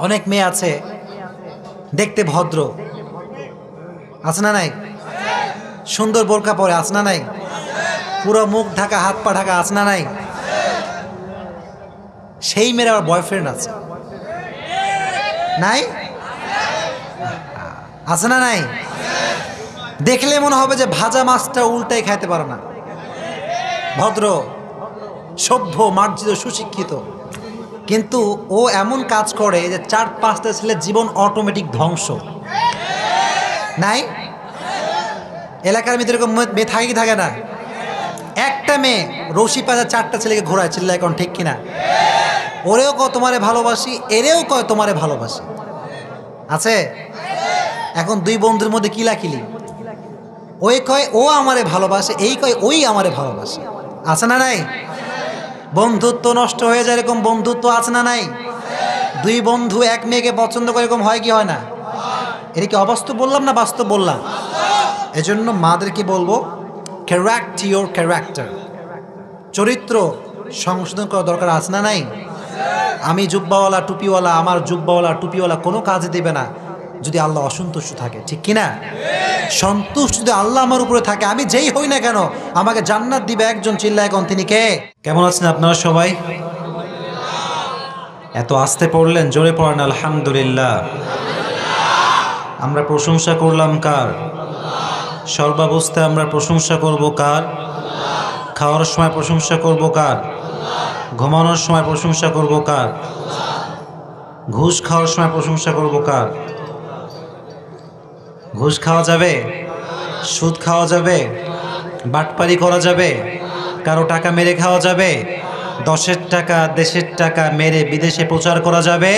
অনেক মেয়ে আছে দেখতে ভদ্র, আছে না নাই? সুন্দর বোরকা পরে, আছে না নাই? পুরো মুখ ঢাকা, হাত পা ঢাকা, আছে না নাই? সেই মেয়ের আবার বয়ফ্রেন্ড আছে, নাই? আছে না নাই? দেখলে মনে হবে যে ভাজা মাছটা উল্টাই খাইতে পারে না। ভদ্র, সভ্য, মার্জিত, সুশিক্ষিত, কিন্তু ও এমন কাজ করে যে 4-5টা ছেলের জীবন অটোমেটিক ধ্বংস, নাই? এলাকার মেয়েদের এরকম মেয়ে থাকে কি থাকে না? একটা মেয়ে রশি পাজা 4টা ছেলেকে ঘোরায়, চিল্লা এখন ঠিক কিনা? ওরেও কয় তোমারে ভালোবাসি, এরেও কয় তোমারে ভালোবাসি, আছে? এখন দুই বন্ধুর মধ্যে কিলাকিলি, ওই কয় ও আমারে ভালোবাসে, এই কয় ওই আমারে ভালোবাসে, আছে না নাই? বন্ধুত্ব নষ্ট হয়ে যায়, এরকম বন্ধুত্ব আছে না নাই? দুই বন্ধু এক মেয়েকে পছন্দ করে, এরকম হয় কি হয় না? এটা কি অবাস্তব বললাম না বাস্তব বললাম? এজন্য মাদেরকে বলবো, ক্যারেক্ট ইওর ক্যারেক্টার, চরিত্র সংশোধন করা দরকার, আছে না নাই? আমি জুব্বাওয়ালা টুপিওয়ালা, আমার জুব্বাওয়ালা টুপিওয়ালা কোনো কাজে দেবে না যদি আল্লাহ অসন্তুষ্ট থাকে, ঠিক কিনা? সন্তুষ্ট যদি আল্লাহ আমার উপরে থাকে, আমি যেই হই না কেন আমাকে জান্নাত দিবে একজন, চিল্লা এখন তিনি কে? কেমন আছেন আপনারা সবাই? এত আস্তে পড়লেন, জোরে পড়েন আলহামদুলিল্লাহ। আমরা প্রশংসা করলাম কার? সর্বাবস্থায় আমরা প্রশংসা করব কার? খাওয়ার সময় প্রশংসা করব কার? ঘুমানোর সময় প্রশংসা করব কার? ঘুষ খাওয়ার সময় প্রশংসা করব কার? ঘুষ খাওয়া যাবে? সুদ খাওয়া যাবে? বাটপারি করা যাবে? কারো টাকা মেরে খাওয়া যাবে? 10-এর টাকা, দেশের টাকা মেরে বিদেশে প্রচার করা যাবে?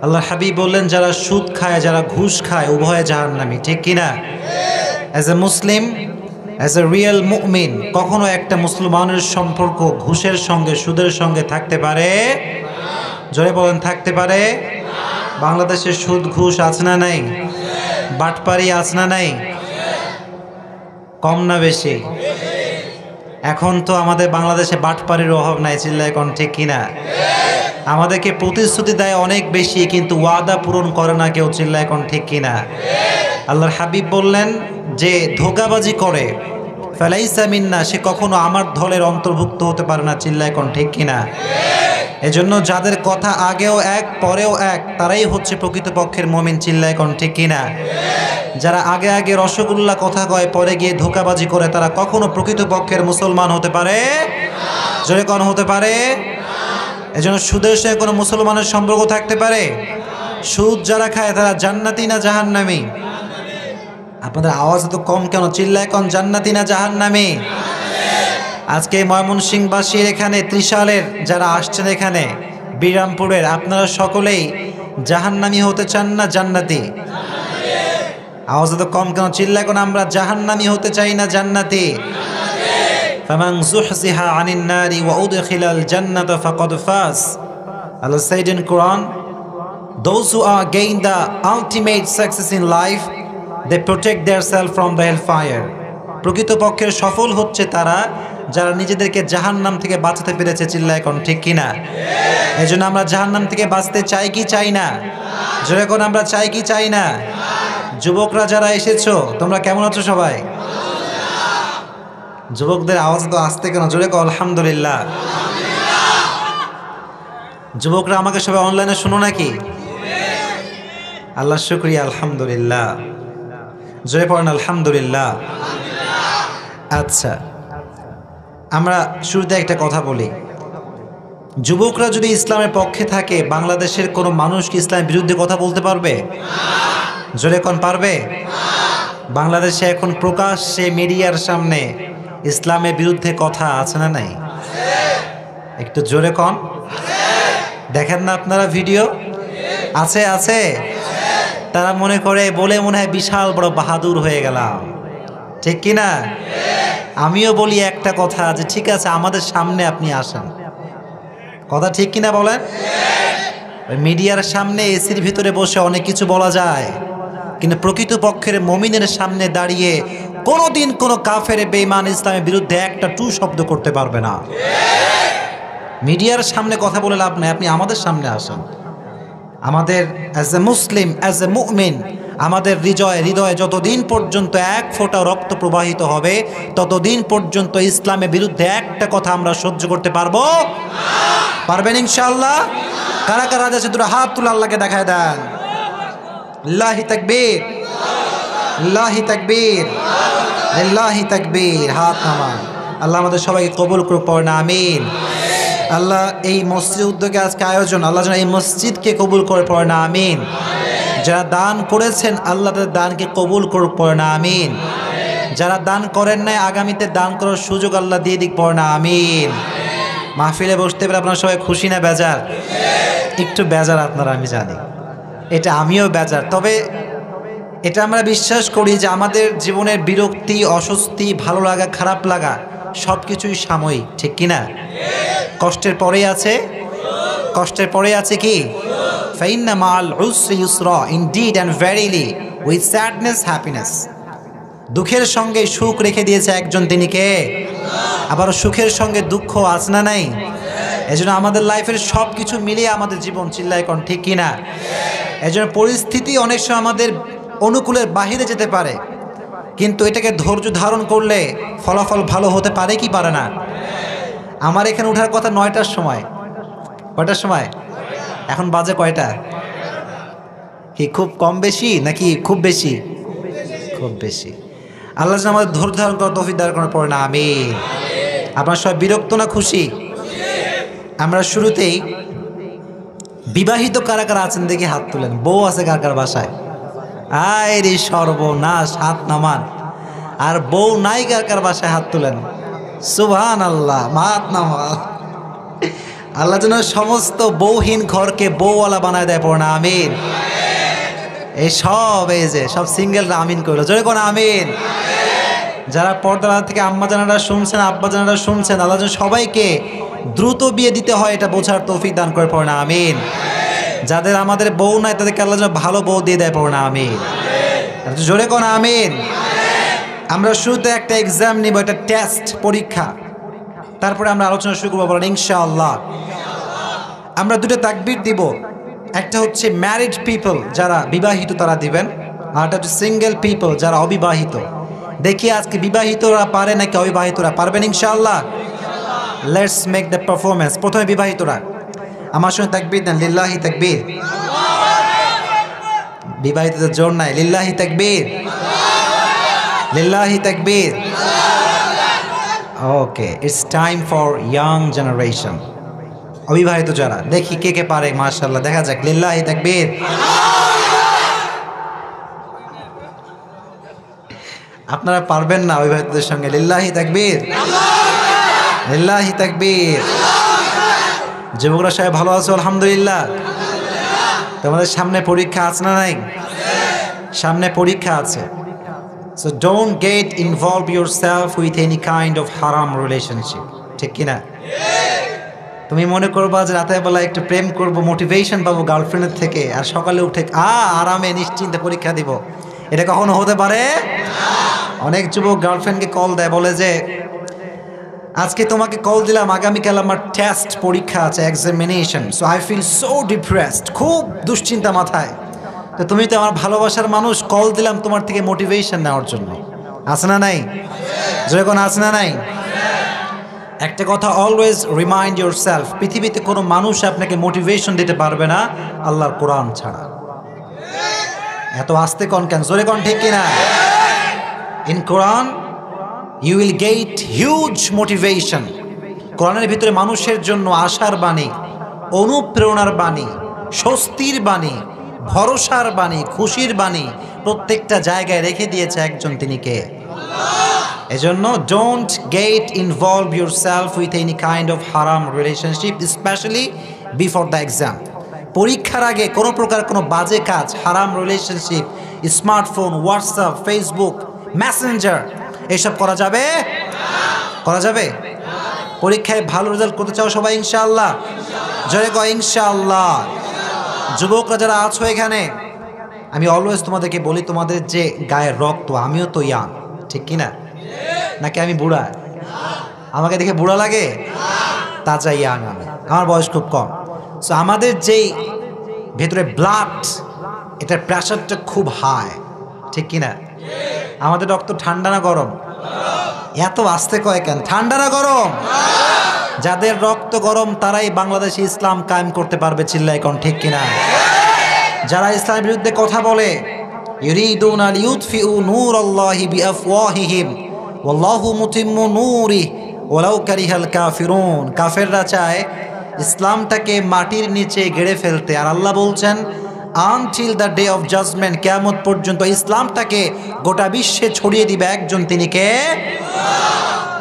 আল্লাহ হাবিব বললেন, যারা সুদ খায়, যারা ঘুষ খায়, উভয়ে জাহান্নামী, ঠিক কিনা? As a Muslim, as a real মুমিন, কখনো একটা মুসলমানের সম্পর্ক ঘুষের সঙ্গে, সুদের সঙ্গে থাকতে পারে? জোরে বলেন, থাকতে পারে? বাংলাদেশে সুদ ঘুষ আছে না নাই? বাটপারি আছে না নাই? কম না বেশি? এখন তো আমাদের বাংলাদেশে বাটপারির অভাব নাই, চিল্লা এখন ঠিক কিনা? আমাদেরকে প্রতিশ্রুতি দেয় অনেক বেশি, কিন্তু ওয়াদা পূরণ করে না কেউ, চিল্লা এখন ঠিক কিনা? আল্লাহর হাবিব বললেন, যে ধোঁকাবাজি করে ফালাইসা মিন্না, সে কখনো আমার দলের অন্তর্ভুক্ত হতে পারে না, চিল্লা এখন ঠিক কিনা? এজন্য যাদের কথা আগেও এক পরেও এক, তারাই হচ্ছে প্রকৃতপক্ষের মুমিন, চিল্লা এখন ঠিক কিনা? যারা আগে আগে রসগোল্লা কথা কয়, পরে গিয়ে ধোঁকাবাজি করে, তারা কখনো প্রকৃতপক্ষের মুসলমান হতে পারে? জোরে কোন হতে পারে? এজন্য সুদের সঙ্গে কোনো মুসলমানের সম্পর্ক থাকতে পারে? সুদ যারা খায় তারা জান্নাতি না জাহান্নামী? আপনাদের আওয়াজ তো কম কেন? চিল্লায় কোন জান্নাতি না জাহান্নামী? আজকে ময়মনসিংহবাসীর এখানে, ত্রিশালের যারা আসছেন এখানে, বিরামপুরের, আপনারা সকলেই জাহান্নামী হতে চান না জান্নাতি? আওয়াজ তো কম কেন? চিল্লায় কোন আমরা জাহান্নামী হতে চাই না জান্নাতি? ফামান যুহজিহা আনিন নারি ওয়া উদখিলাল জান্নাতা ফাকাদ ফাজ। Allah said in Quran, those who are gain the ultimate success in life, they protect themselves from the hellfire. প্রকৃতপক্ষের সফল হচ্ছে তারা যারা নিজেদেরকে জাহান্নাম থেকে বাঁচাতে পেরেছে, চিল্লা এখন ঠিক কিনা? এজন্য আমরা জাহান্নাম থেকে বাঁচতে চাই কি চাই না? জোরে কোন আমরা চাই কি চাই না? যুবকরা যারা এসেছো, তোমরা কেমন আছো সবাই? যুবকদের আওয়াজ তো আসতে কেন? জোরে কও আলহামদুলিল্লাহ। যুবকরা আমাকে সবাই অনলাইনে শুনো নাকি? আল্লাহ শুকরিয়া, আলহামদুলিল্লাহ। জোরে পড়েন আলহামদুলিল্লাহ। আচ্ছা, আমরা শুরুতে একটা কথা বলি, যুবকরা যদি ইসলামের পক্ষে থাকে, বাংলাদেশের কোনো মানুষ কি ইসলামের বিরুদ্ধে কথা বলতে পারবে? জোরে কোন পারবে? বাংলাদেশে এখন প্রকাশ্যে মিডিয়ার সামনে ইসলামের বিরুদ্ধে কথা আছে না নাই? একটু জোরে কোন। দেখেন না আপনারা ভিডিও? আছে আছে। তারা মনে করে, বলে মনে হয় বিশাল বড় বাহাদুর হয়ে গেলাম, ঠিক কিনা? আমিও বলি একটা কথা, যে ঠিক আছে আমাদের সামনে আপনি আসেন, কথা ঠিক কিনা বলেন? মিডিয়ার সামনে এসির ভিতরে বসে অনেক কিছু বলা যায়, কিন্তু প্রকৃতপক্ষের মুমিনের সামনে দাঁড়িয়ে কোনোদিন কোনো কাফের বেঈমান ইসলামের বিরুদ্ধে একটা টু শব্দ করতে পারবে না। মিডিয়ার সামনে কথা বলে লাভ নাই, আপনি আমাদের সামনে আসেন। আমাদের as a Muslim, as a মুমিন, আমাদের হৃদয়ে যতদিন পর্যন্ত এক ফোঁটা রক্ত প্রবাহিত হবে ততদিন পর্যন্ত ইসলামের বিরুদ্ধে একটা কথা আমরা সহ্য করতে পারবো? পারবেন ইনশাআল্লাহ? কারা কারা আছে দুটো হাত তুলে আল্লাহকে দেখায় দেন। লিল্লাহি তাকবীর, লিল্লাহি তাকবীর, লিল্লাহি তাকবীর। হাত নামান। আল্লাহ আমাদের সবাইকে কবুল করুক, পড়েন আমিন। আল্লাহ এই মসজিদ উদ্যোগে আজকে আয়োজন, আল্লাহ যেন এই মসজিদকে কবুল করে, পড়েন আমিন। যারা দান করেছেন আল্লাহ তাদের দানকে কবুল করুক, পড়েন আমিন। যারা দান করেন নাই আগামীতে দান করার সুযোগ আল্লাহ দিয়ে দিক, পড়েন আমিন। মাহফিলে বসতে পেরে আপনারা সবাই খুশি না বেজার? একটু বেজার আপনারা, আমি জানি, এটা আমিও বেজার। তবে এটা আমরা বিশ্বাস করি যে আমাদের জীবনের বিরক্তি, অস্বস্তি, ভালো লাগা, খারাপ লাগা সব কিছুই সাময়িক, ঠিক কিনা? কষ্টের পরেই আছে, কষ্টের পরে আছে কি? ফাইন্না মাল উসরি ইউসরা, indeed and verily with sadness happiness. দুঃখের সঙ্গে সুখ রেখে দিয়েছে একজন, তিনি কে? আবার সুখের সঙ্গে দুঃখ আছে না নাই? এজন্য আমাদের লাইফের সব কিছু মিলিয়ে আমাদের জীবন, চিল্লায় কোন ঠিক কিনা? এজন্য পরিস্থিতি অনেক সময় আমাদের অনুকূলের বাহিরে যেতে পারে, কিন্তু এটাকে ধৈর্য ধারণ করলে ফলাফল ভালো হতে পারে কি পারে না? আমার এখানে ওঠার কথা 9টার সময়। কয়টার সময়? এখন বাজে কয়টা? কি খুব কম বেশি নাকি খুব বেশি? খুব বেশি। আল্লাহ যেন আমাদের ধৈর্য ধারণ করার তৌফিক দান করার পরে না আমিন। আপনার সবাই বিরক্ত না খুশি? আমরা শুরুতেই বিবাহিত কারা কারা আছেন দেখি হাত তুলেন। বউ আছে কার কার বাসায়? আয় রে সর্বনাশ, হাত নামান। আর বউ নাই কার কার বাসায়? হাত তুলেন। সুবহানাল্লাহ, হাত নামান। আল্লাহ যেন সমস্ত বউহীন ঘরকে বউওয়ালা বানায় দেয়, পড়ে না আমিন। এই যে সব সিঙ্গেলরা আমিন করলো, জোরে কোন আমিন। যারা পর্দার থেকে আম্মা জানারা শুনছেন, আব্বা জানারা শুনছেন, আল্লাহ যেন সবাইকে দ্রুত বিয়ে দিতে হয় এটা বোঝার তৌফিক দান করে, পড়ে না আমিন। যাদের আমাদের বউ নাই তাদেরকে আল্লাহ যেন ভালো বউ দিয়ে দেয়, পড়ে না আমিন। জোরে কোন আমিন। আমরা শুরুতে একটা এক্সাম নিব, একটা টেস্ট, পরীক্ষা, তারপরে আমরা আলোচনা শুরু করবো, বলেন ইনশাআল্লাহ। আমরা দুটো তাকবীর দিব, একটা হচ্ছে ম্যারিড পিপল যারা বিবাহিত তারা দিবেন, আর একটা হচ্ছে সিঙ্গেল পিপল যারা অবিবাহিত। দেখি আজকে বিবাহিতরা পারে নাকি অবিবাহিতরা পারবেন ইনশাআল্লাহ। Let's make the performance. প্রথমে বিবাহিতরা আমার সঙ্গে তাকবীর দেন, লিল্লাহি তাকবীর। বিবাহিতদের জোর নাই, লিল্লাহি তাকবীর, লিল্লাহি তাকবীর। Okay, it's time for young generation. অবিবাহিত যারা, দেখি কে কে পারে, মাশাআল্লাহ, দেখা যাক, লিল্লাহি তাকবীর। আপনারা পারবেন না অবিবাহিতদের সঙ্গে, লিল্লাহি তাকবীর, লিল্লাহি তাকবীর। যুবকরা সবাই ভালো আছো? আলহামদুলিল্লাহ। তোমাদের সামনে পরীক্ষা আছে না নাই? সামনে পরীক্ষা আছে। So don't get involve yourself with any kind of haram relationship, ঠিক কিনা? তুমি মনে করবা যে রাতের বেলা একটু প্রেম করব, মোটিভেশন পাবো গার্লফ্রেন্ডের থেকে, আর সকালে উঠে আরামে নিশ্চিন্তে পরীক্ষা দিব, এটা কখনো হতে পারে? অনেক যুবক গার্লফ্রেন্ডকে কল দেয়, বলে যে আজকে তোমাকে কল দিলাম, আগামীকাল আমার টেস্ট, পরীক্ষা আছে, examination, so I feel so depressed, খুব দুশ্চিন্তা মাথায়। তো তুমি তো আমার ভালোবাসার মানুষ, কল দিলাম তোমার থেকে মোটিভেশন নেওয়ার জন্য। আছে না নাই? যখন আছে না নাই? একটা কথা অলওয়েজ রিমাইন্ড ইউর সেলফ, পৃথিবীতে কোনো মানুষ আপনাকে মোটিভেশন দিতে পারবে না আল্লাহর কোরআন ছাড়া। এত আস্তে কন কেন? জোরে কন, ঠিক কিনা? In Quran you will get huge motivation. কোরআনের ভিতরে মানুষের জন্য আশার বাণী, অনুপ্রেরণার বাণী, স্বস্তির বাণী, ভরসার বাণী, খুশির বাণী প্রত্যেকটা জায়গায় রেখে দিয়েছে একজন, তিনি কে? এজন্য don't get involve yourself with any kind of হারাম relationship, specially before the exam. পরীক্ষার আগে কোনো প্রকার কোনো বাজে কাজ, হারাম relationship, smartphone, WhatsApp, Facebook, Messenger, এসব করা যাবে? করা যাবে? পরীক্ষায় ভালো রেজাল্ট করতে চাও সবাই ইনশাআল্লাহ? জয় গো ইনশাআল্লাহ। যুবকরা যারা আছো এখানে, আমি অলওয়েজ তোমাদেরকে বলি, তোমাদের যে গায়ের রক্ত, আমিও তো ইয়াং, ঠিক কিনা? নাকি আমি বুড়া? আমাকে দেখে বুড়া লাগে? তাজা ইয়াং আমি, আমার বয়স খুব কম। সো আমাদের যেই ভেতরে ব্লাড, এটার প্রেশারটা খুব হাই, ঠিক কিনা? আমাদের রক্ত ঠান্ডা না গরম? এত আস্তে কয় কেন? ঠান্ডা না গরম? যাদের রক্ত গরম তারাই বাংলাদেশে ইসলাম কায়েম করতে পারবে, চিল্লায় কোন ঠিক কিনা? যারা ইসলামের বিরুদ্ধে কথা বলে, ইউরিদুনা লিউতফিউ নূরাল্লাহি বিআফওয়াহিহিম ওয়াল্লাহু মুতিম্মু নূরিহি ওয়ালাউ কারিহাল কাফিরুন, কাফেররা চায় ইসলামটাকে মাটির নিচে গেড়ে ফেলতে, আর আল্লাহ বলছেন until the day of judgement, কিয়ামত পর্যন্ত ইসলামটাকে গোটা বিশ্বে ছড়িয়ে দিবে একজন, তিনি কে?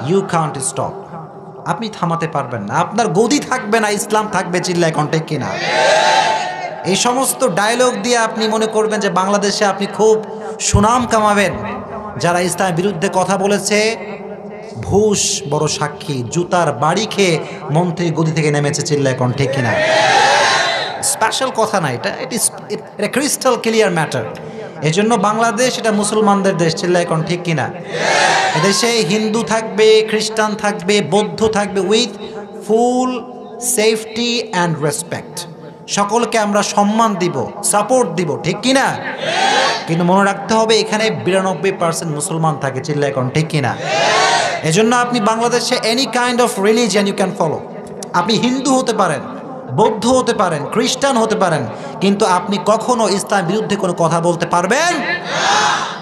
ইউ কান্ট স্টপ, আপনি থামাতে পারবেন না, আপনার গদি থাকবে না, ইসলাম থাকবে, চিল্লায় কোন ঠিক কিনা? এই সমস্ত ডায়লগ দিয়ে আপনি মনে করবেন যে বাংলাদেশে আপনি খুব সুনাম কামাবেন। যারা ইসলামের বিরুদ্ধে কথা বলেছে ঘুষ বড় সাক্ষী, জুতার বাড়ি খেয়ে মন্ত্রী গদি থেকে নেমেছে, চিল্লায় কোন ঠিক কিনা? স্পেশাল কথা না এটা, এটা ক্রিস্টাল ক্লিয়ার ম্যাটার। এজন্য বাংলাদেশ এটা মুসলমানদের দেশ, চিল্লায় কোন ঠিক কিনা? এদেশে হিন্দু থাকবে, খ্রিস্টান থাকবে, বৌদ্ধ থাকবে, with full safety and respect. সকলকে আমরা সম্মান দিব, সাপোর্ট দিব, ঠিক কিনা? কিন্তু মনে রাখতে হবে এখানে 92% মুসলমান থাকে, চিল্লায় কোন ঠিক কিনা? এজন্য আপনি বাংলাদেশে any kind of religion you can follow. আপনি হিন্দু হতে পারেন, বৌদ্ধ হতে পারেন, খ্রিস্টান হতে পারেন, কিন্তু আপনি কখনো ইসলামের বিরুদ্ধে কোনো কথা বলতে পারবেন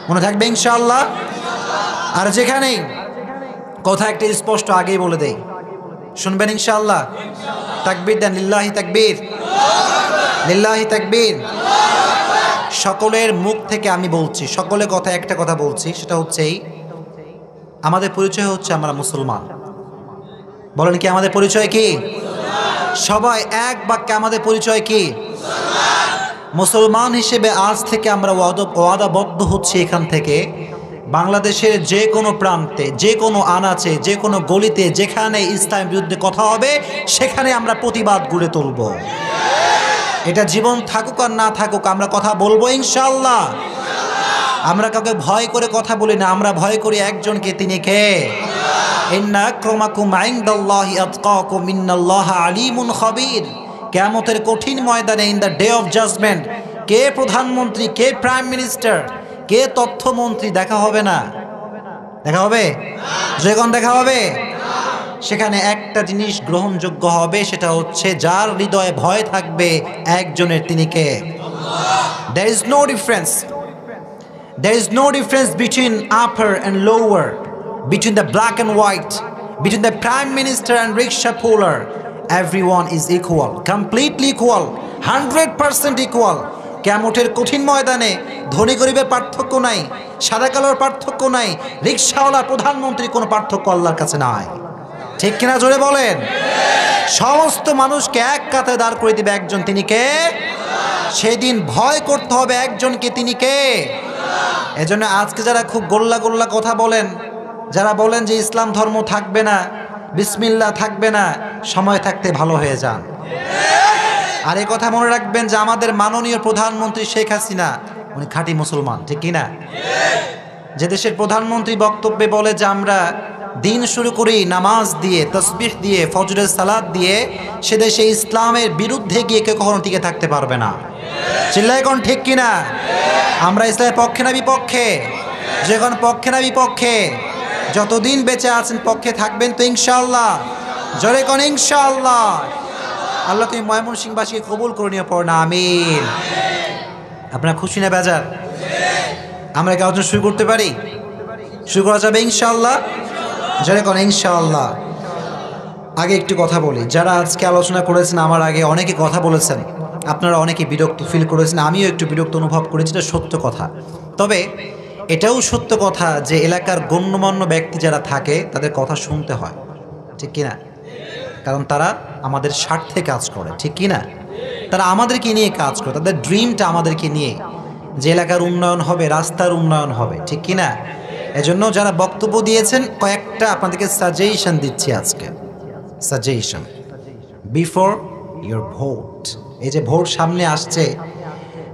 মনে থাকবে ইনশাআল্লাহ। আর যেখানেই কথা একটা স্পষ্ট আগেই বলে দেই, শুনবেন ইনশাআল্লাহ। তাকবীর দেন, লিল্লাহি তাকবীর, লিল্লাহি তাকবীর। সকলের মুখ থেকে আমি বলছি, সকলের কথা একটা কথা বলছি, সেটা হচ্ছে আমাদের পরিচয় হচ্ছে আমরা মুসলমান। বলেন কি আমাদের পরিচয় কি? সবাই এক বাক্যে আমাদের পরিচয় কি? মুসলমান হিসেবে আজ থেকে আমরা ওয়াদাবদ্ধ হচ্ছি এখান থেকে বাংলাদেশের যে কোনো প্রান্তে, যে কোনো আনাচে, যে কোনো গলিতে যেখানে ইসলামের বিরুদ্ধে কথা হবে সেখানে আমরা প্রতিবাদ গড়ে তুলব। এটা জীবন থাকুক আর না থাকুক আমরা কথা বলবো ইনশাআল্লাহ। আমরা কাউকে ভয় করে কথা বলি না, আমরা ভয় করি একজনকে, তিনি কে? ইন্না আক্রামাকুম ইনদাল্লাহি আতকাকুম ইন্নাল্লাহা আলিমুন খাবীর। কিয়ামতের কঠিন ময়দানে, in the day of judgement, কে প্রধানমন্ত্রী, কে প্রাইম মিনিস্টার, কে তথ্যমন্ত্রী দেখা হবে না? দেখা হবে? যখন দেখা হবে সেখানে একটা জিনিস গ্রহণযোগ্য হবে, সেটা হচ্ছে যার হৃদয়ে ভয় থাকবে একজনের, তিনি কে? There is no difference. There is no difference between upper and lower, between the black and white, between the prime minister and rickshaw puller. Everyone is equal, completely equal, 100% equal. কিয়ামতের কঠিন ময়দানে ধনী গরিবের পার্থক্য নাই, সাদা কালোর পার্থক্য নাই, রিক্সাওয়ালা প্রধানমন্ত্রী কোনো পার্থক্য আল্লাহর কাছে নাই, ঠিক কিনা? জোরে বলেন। সমস্ত মানুষকে এক কাতারে দাঁড় করে দিবে একজন, তিনি কে? সেদিন ভয় করতে হবে একজনকে, তিনি কে? এজন্য আজকে যারা খুব গোল্লা গোল্লা কথা বলেন, যারা বলেন যে ইসলাম ধর্ম থাকবে না, বিসমিল্লাহ থাকবে না, সময় থাকতে ভালো হয়ে যান। আর এই কথা মনে রাখবেন যে আমাদের মাননীয় প্রধানমন্ত্রী শেখ হাসিনা, উনি খাঁটি মুসলমান, ঠিক কিনা? যে দেশের প্রধানমন্ত্রী বক্তব্যে বলে যে আমরা দিন শুরু করি নামাজ দিয়ে, তাসবিহ দিয়ে, ফজরের সালাত দিয়ে, সে দেশে ইসলামের বিরুদ্ধে গিয়ে কেউ কখনো টিকে থাকতে পারবে না। চিল্লায় কোন ঠিক কিনা? আমরা ইসলামের পক্ষে না বিপক্ষে? যখন পক্ষে না বিপক্ষে? যতদিন বেঁচে আছেন পক্ষে থাকবেন তো ইনশাআল্লাহ? জোরে কোন ইনশাআল্লাহ। আল্লাহ তুমি ময়মনসিংহবাসীকে কবুল করে নিয়ে পড় না, আমিন। আপনার খুশি না বেজার? আমরা কি আলোচনা শুরু করতে পারি? শুরু করা যাবে ইনশাআল্লাহ? জোরে কোন ইনশাআল্লাহ। আগে একটু কথা বলি, যারা আজকে আলোচনা করেছেন আমার আগে অনেকে কথা বলেছেন, আপনারা অনেকে বিরক্ত ফিল করেছেন, আমিও একটু বিরক্ত অনুভব করেছি, এটা সত্য কথা। তবে এটাও সত্য কথা যে এলাকার গণ্যমান্য ব্যক্তি যারা থাকে তাদের কথা শুনতে হয়, ঠিক কিনা? কারণ তারা আমাদের স্বার্থে কাজ করে, ঠিক কিনা? তারা আমাদেরকে নিয়ে কাজ করে, তাদের ড্রিমটা আমাদেরকে নিয়ে, যে এলাকার উন্নয়ন হবে, রাস্তার উন্নয়ন হবে, ঠিক কিনা? এজন্য যারা বক্তব্য দিয়েছেন কয়েকটা আপনাদেরকে সাজেশন দিচ্ছি আজকে। Suggestion before your vote. এই যে ভোট সামনে আসছে,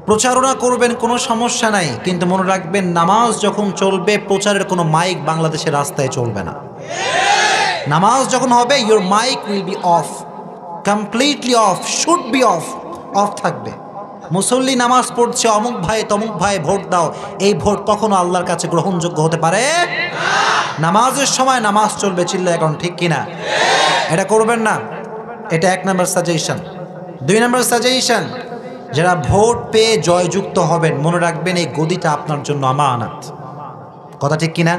প্রচারণা করবেন, কোনো সমস্যা নাই, কিন্তু মনে রাখবেন নামাজ যখন চলবে প্রচারের কোনো মাইক বাংলাদেশের রাস্তায় চলবে না। নামাজ যখন হবে your mic will be off, completely off, should be off, off থাকবে। মুসল্লি নামাজ পড়ছে, অমুক ভাই তমুক ভাই ভোট দাও, এই ভোট কখনো আল্লাহর কাছে গ্রহণযোগ্য হতে পারে নামাজের সময় নামাজ চলবে, চিল্লায় এখন ঠিক কিনা? এটা করবেন না। এটা 1 নম্বর সাজেশন। 2 নম্বর সাজেশন, যারা ভোট পেয়ে জয়যুক্ত হবেন, মনে রাখবেন এই গদিটা আপনার জন্য আমানত। কথা ঠিক কিনা?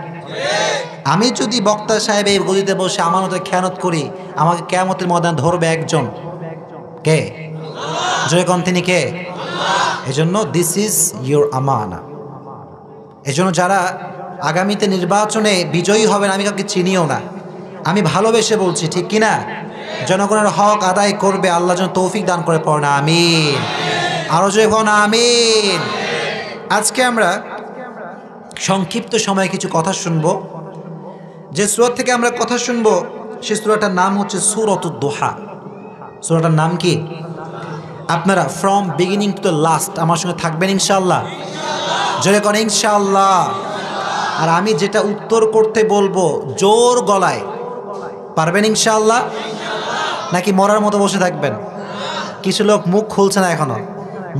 আমি যদি বক্তা সাহেব এই গদিতে বসে আমানতের খেয়ানত করি, আমাকে কিয়ামতের ময়দানে ধরবে একজন, কে? জয়গণ তিনি কে? এজন্য দিস ইজ ইউর আমানা। এজন্য যারা আগামীতে নির্বাচনে বিজয়ী হবেন, আমি কাউকে চিনিও না, আমি ভালোবেসে বলছি, ঠিক কিনা? জনগণের হক আদায় করবে, আল্লাহ যেন তৌফিক দান করে পড়না, আমিন। আরো জয়গণ আমিন। আজকে আমরা সংক্ষিপ্ত সময়ে কিছু কথা শুনবো। যে সূরা থেকে আমরা কথা শুনবো সেই সূরাটার নাম হচ্ছে সূরাতুদ দুহা। সূরাটার নাম কি? আপনারা from beginning to the last আমার সঙ্গে থাকবেন ইনশাআল্লাহ। জোরে করেন ইনশাআল্লাহ। আর আমি যেটা উত্তর করতে বলবো জোর গলায় পারবেন ইনশাআল্লাহ, নাকি মরার মতো বসে থাকবেন? কিছু লোক মুখ খুলছে না এখনো,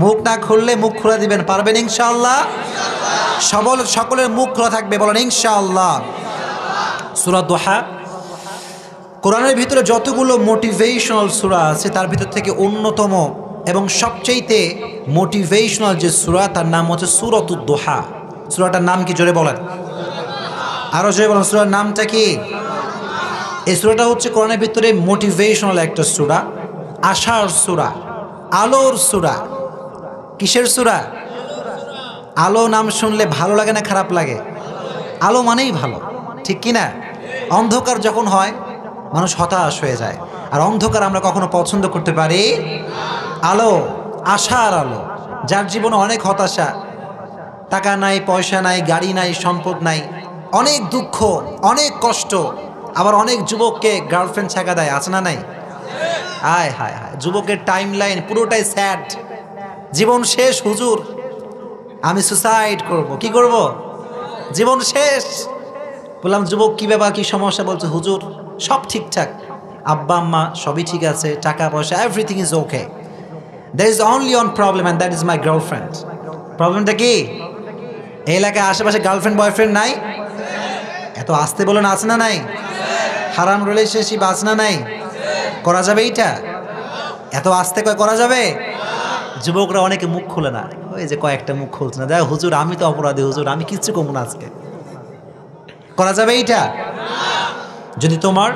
মুখ না খুললে মুখ খুলে দিবেন, পারবেন ইনশাআল্লাহ? সকলের মুখ খোলা থাকবে, বলেন ইনশাআল্লাহ। সূরা দুহা কোরআনের ভিতরে যতগুলো মোটিভেশনাল সূরা আছে তার ভিতর থেকে অন্যতম এবং সবচেয়ে মোটিভেশনাল যে সূরা তার নাম হচ্ছে সূরাতুদ দুহা। সূরাটার নাম কি জোরে বলেন? আরো জোরে বলেন, সূরার নামটা কি? এই সূরাটা হচ্ছে কোরআনের ভিতরে মোটিভেশনাল একটা সূরা, আশার সূরা, আলোর সূরা। কিসের সূরা? আলো নাম শুনলে ভালো লাগে না খারাপ লাগে? আলো মানেই ভালো, ঠিক কিনা? অন্ধকার যখন হয় মানুষ হতাশ হয়ে যায়, আর অন্ধকার আমরা কখনো পছন্দ করতে পারি? আলো, আশার আলো, যার জীবনে অনেক হতাশা, টাকা নাই, পয়সা নাই, গাড়ি নাই, সম্পদ নাই, অনেক দুঃখ, অনেক কষ্ট, আবার অনেক যুবককে গার্লফ্রেন্ড ছেঁকা দেয়, আছে না নাই? হায় হায় হায়, যুবকের টাইম লাইন পুরোটাই স্যাড, জীবন শেষ হুজুর, আমি সুসাইড করব। কি করব? জীবন শেষ। বললাম যুবক কি ব্যাপার, কি সমস্যা? বলছে হুজুর সব ঠিকঠাক, আব্বা আম্মা সবই ঠিক আছে, টাকা পয়সা everything is okay, there is only one problem and that is my girlfriend. প্রবলেমটা কি? এই এলাকায় আশেপাশে গার্লফ্রেন্ড বয়ফ্রেন্ড নাই? এত আসতে বলেন, আছে না নাই? হারাম রিলেশনশিপ আছে না নাই? করা যাবে এইটা? এত আসতে করা যাবে? যুবকরা অনেকে মুখ খুলে না, ওই যে কয়েকটা মুখ খুলছে না, দেখ হুজুর আমি তো অপরাধী, হুজুর আমি কিচ্ছু কমু না আজকে। করা যাবে এইটা? যদি তোমার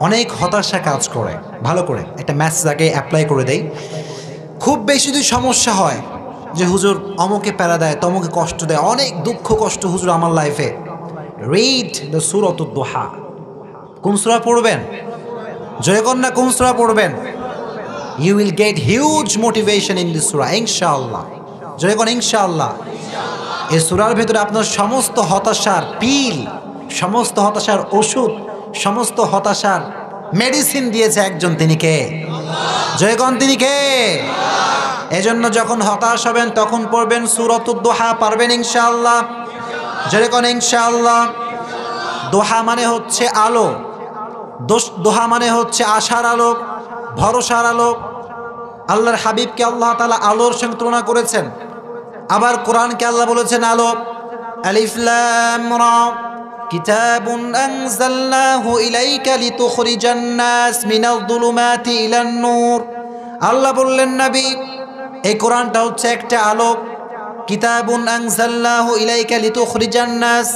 অনেক হতাশা কাজ করে, ভালো করে একটা মেসেজ আগে অ্যাপ্লাই করে দেই। খুব বেশি যদি সমস্যা হয় যে হুজুর অমুকে প্যারা দেয়, তমুকে কষ্ট দেয়, অনেক দুঃখ কষ্ট হুজুর আমার লাইফে, রিড দ্য সূরাতুদ দুহা। কোন সূরা পড়বেন? জয় কন্যা, কোন সূরা পড়বেন? You will get huge motivation in this surah, ইনশাআল্লাহ। জয় কোন ইনশাআল্লাহ। এই সূরার ভিতরে আপনার সমস্ত হতাশার পিল, সমস্ত হতাশার ওষুধ, সমস্ত হতাশার মেডিসিন দিয়েছে একজন, তিনি কে? জয় কোন তিনি কে? এজন্য যখন হতাশ হবেন তখন পড়বেন সূরাতুদ দুহা, পারবেন ইনশাআল্লাহ। জয় কোন ইনশাআল্লাহ। দোহা মানে হচ্ছে আলো, দোহা মানে হচ্ছে আশার আলো, ভরসার আলো। আল্লাহর হাবিবকে আল্লাহ তাআলা আলোর সঙ্গে তুলনা করেছেন, আবার কোরআনকে আল্লাহ বলেছেন আলো। আলিফ লাম রা কিতাবুন আনজালনাহু ইলাইকা লিতুখরিজান নাস মিনাল যুলুমাতি ইলান নূর। আল্লাহ বললেন নবী এই কোরআনটা হচ্ছে একটা আলো, কিতাবুন আনজালনাহু ইলাইকা লিতুখরিজান নাস,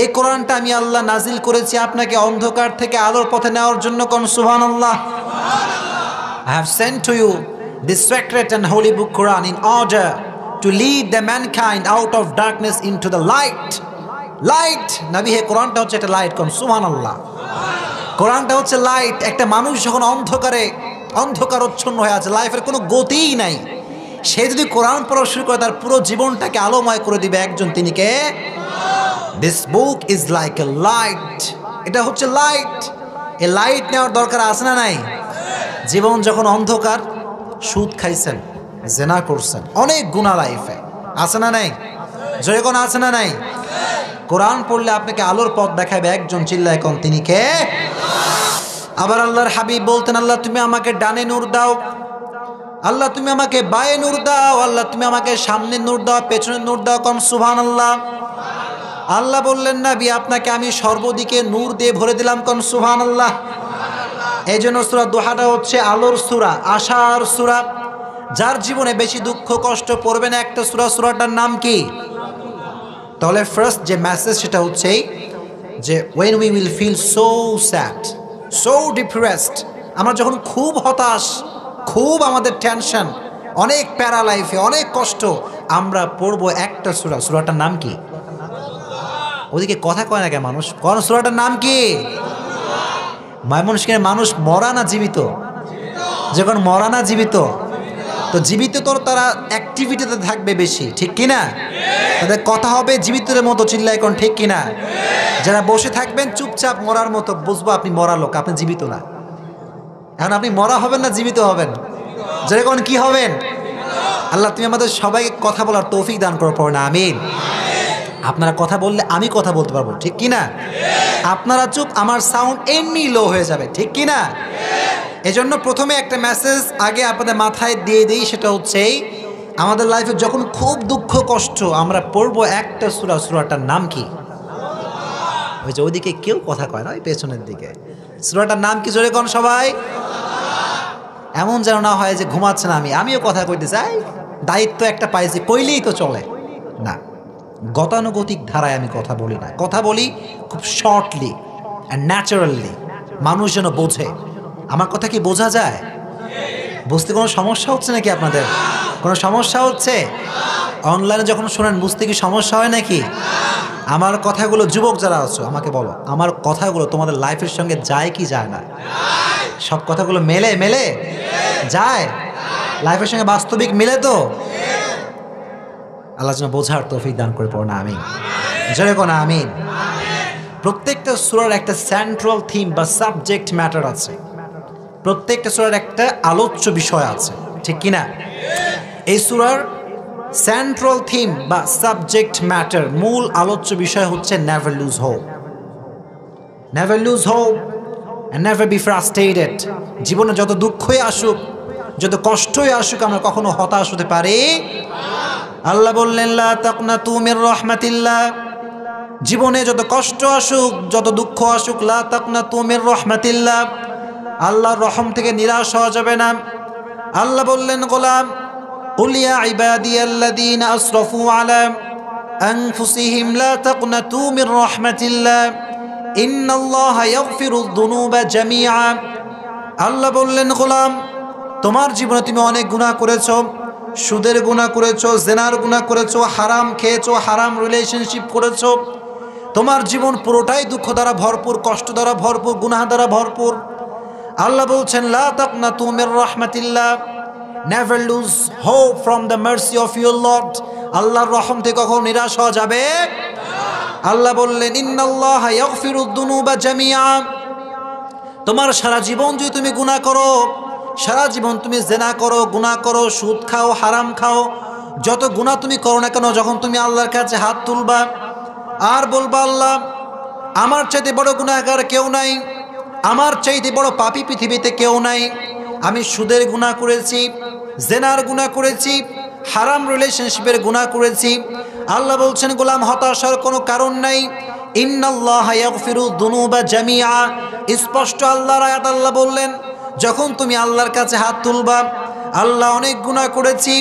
এই কোরআনটা আমি আল্লাহ নাজিল করেছি আপনাকে অন্ধকার থেকে আলোর পথে নেওয়ার জন্য। কোন সুবহানাল্লাহ। I have sent to you this sacred and holy book Quran in order to lead the mankind out of darkness into the light. Light, নবী হে কোরআনটা হচ্ছে একটা লাইট। কোন সুবহানাল্লাহ। কোরআনটা হচ্ছে লাইট। একটা মানুষ যখন অন্ধকারচ্ছন্ন হয়ে আছে, লাইফের কোনো গতিই নাই, সে যদি কোরআন পড়া শুরু করে তার পুরো জীবনটাকে আলোময় করে দিবে একজন, তিনি কে? This book is like a light. এটা হচ্ছে লাইট। এই লাইট নেওয়ার দরকার আছে না নাই? জীবন যখন অন্ধকার, সুদ খাইছেন, জেনা করছেন, অনেক গুনাহ লাইফে আছে না নাই? জয় কোন আছে না নাই? কোরআন পড়লে আপনাকে আলোর পথ দেখাবে একজন, চিল্লায় কোন তিনি কে? আবার আল্লাহর হাবিব বলতেন আল্লাহ তুমি আমাকে ডানে নূর দাও, আল্লাহ তুমি আমাকে বায়ে নূর দাও, আল্লাহ তুমি আমাকে সামনে নূর দাও, পেছনে নূর দাও, কোন সুবহানাল্লাহ। আল্লাহ বললেন নবী আপনাকে আমি সর্বদিকে নূর দিয়ে ভরে দিলাম, কোন সুবহানাল্লাহ। এই জন্য সূরা দুহাটা হচ্ছে আলোর সূরা, আশার সূরা। যার জীবনে বেশি দুঃখ কষ্ট পড়বে না একটা সূরা, সূরাটার নাম কি? তাহলে ফার্স্ট যে মেসেজ সেটা হচ্ছে যে when we will feel so sad, so depressed, আমরা যখন খুব হতাশ, খুব আমাদের টেনশন, অনেক প্যারা লাইফে, অনেক কষ্ট, আমরা পড়বো একটা সূরা। সূরাটার নাম কি? ওদিকে কথা কয় না কে মানুষ? কোন সূরাটার নাম কি? ময়মনসিংহের মানুষ মরা না জীবিত? যখন মরা না জীবিত, তো জীবিত তো তারা অ্যাক্টিভিটিতে থাকবে বেশি, ঠিক কিনা? তাদের কথা হবে জীবিতের মতো, চিল্লায় কোন ঠিক কিনা? যারা বসে থাকবেন চুপচাপ মরার মতো, বুঝবো আপনি মরা লোক, আপনি জীবিত না। এখন আপনি মরা হবেন না জীবিত হবেন? যেরকম কি হবেন? আল্লাহ তুমি আমাদের সবাইকে কথা বলার তৌফিক দান করো, পড়ো না আমিন। আপনারা কথা বললে আমি কথা বলতে পারবো, ঠিক কিনা? আপনারা চুপ, আমার সাউন্ড এমনি লো হয়ে যাবে, ঠিক কিনা? এজন্য প্রথমে একটা মেসেজ আগে আপনাদের মাথায় দিয়ে দিই, সেটা হচ্ছে আমাদের লাইফে যখন খুব দুঃখ কষ্ট আমরা পড়বো একটা সূরা, সূরাটার নাম কি? ওই যে ওইদিকে কেউ কথা কয় না, ওই পেছনের দিকে। সূরাটার নাম কি? জোরে কোন সবাই। এমন যেন না হয় যে ঘুমাচ্ছে না, আমিও কথা কইতে চাই, দায়িত্ব একটা পাইছি কইলেই তো চলে না। গতানুগতিক ধারায় আমি কথা বলি না, কথা বলি খুব শর্টলি অ্যান্ড ন্যাচারালি, মানুষ যেন বোঝে। আমার কথা কি বোঝা যায়? বুঝতে কোনো সমস্যা হচ্ছে নাকি আপনাদের? কোনো সমস্যা হচ্ছে? অনলাইনে যখন শোনেন বুঝতে কি সমস্যা হয় নাকি? আমার কথাগুলো, যুবক যারা আছো আমাকে বলো, আমার কথাগুলো তোমাদের লাইফের সঙ্গে যায় কি যায় না? সব কথাগুলো মেলে মেলে যায়? লাইফের সঙ্গে বাস্তবিক মিলে তো? আল্লাহ যেন বোঝার তৌফিক দান করে, পড়ো না আমিন। জোরে কোন আমিন। প্রত্যেকটা সূরার একটা সেন্ট্রাল থিম বা সাবজেক্ট ম্যাটার আছে, প্রত্যেকটা সূরার একটা আলোচ্য বিষয় আছে, ঠিক কিনা? এই সূরার সেন্ট্রাল থিম বা সাবজেক্ট ম্যাটার, মূল আলোচ্য বিষয় হচ্ছে never lose hope. Never lose hope and never be frustrated. জীবনে যত দুঃখই আসুক, যত কষ্টই আসুক, আমরা কখনো হতাশ হতে পারি। আল্লাহ বললেন লা তাকনাতু মির রাহমাতিল্লাহ। জীবনে যত কষ্ট আসুক, যত দুঃখ আসুক, লা তাকনাতু মির রাহমাতিল্লাহ, আল্লাহর রহম থেকে নিরাশ হওয়া যাবে না। আল্লাহ বললেন গোলাম, কুল ইয়া ইবাদিয়াল্লাযীনা আসরাফু আলা আনফুসিহিম লা তাকনাতু মির রাহমাতিল্লাহ ইন্নাল্লাহা ইয়াগফিরুয যুনুবা জামিআ। আল্লাহ বললেন গোলাম, তোমার জীবনে তুমি অনেক গুনাহ করেছো, সুদের গুনাহ করেছো, জেনার গুনাহ করেছো, হারাম খেয়েছো, হারাম রিলেশনশিপ করেছো, তোমার জীবন পুরোটাই দুঃখ দ্বারা ভরপুর, কষ্ট দ্বারা ভরপুর, গুনাহ দ্বারা ভরপুর। আল্লাহ বলছেন লা তাকনাতু মির রাহমাতিল্লাহ, never lose hope from the mercy of your lord. আল্লাহর রহম থেকে কখনো নিরাশ হওয়া যাবে। আল্লাহ বললেন ইন্নাল্লাহা ইয়াগফিরুয যুনুবা জামিআ। তোমার সারা জীবন যদি তুমি গুনাহ করো, সারা জীবন তুমি জেনা করো, গুনাহ করো, সুদ খাও, হারাম খাও, যত গুনাহ তুমি করো না কেন, যখন তুমি আল্লাহর কাছে হাত তুলবা আর বলবা আল্লাহ আমার চাইতে বড় গুনাহগার কেউ নাই, আমার চাইতে বড় পাপী পৃথিবীতে কেউ নাই, আমি সুদের গুনাহ করেছি, জেনার গুনাহ করেছি, হারাম রিলেশনশিপের গুনাহ করেছি। আল্লাহ বলছেন গোলাম হতাশার কোনো কারণ নাই, ইন্নাল্লাহা ইয়াগফিরুয যুনুবা জামিআ। স্পষ্ট আল্লাহর আয়াত, আল্লাহ বললেন যখন তুমি আল্লাহর কাছে হাত তুলবা, আল্লাহ অনেক গুনাহ করেছি,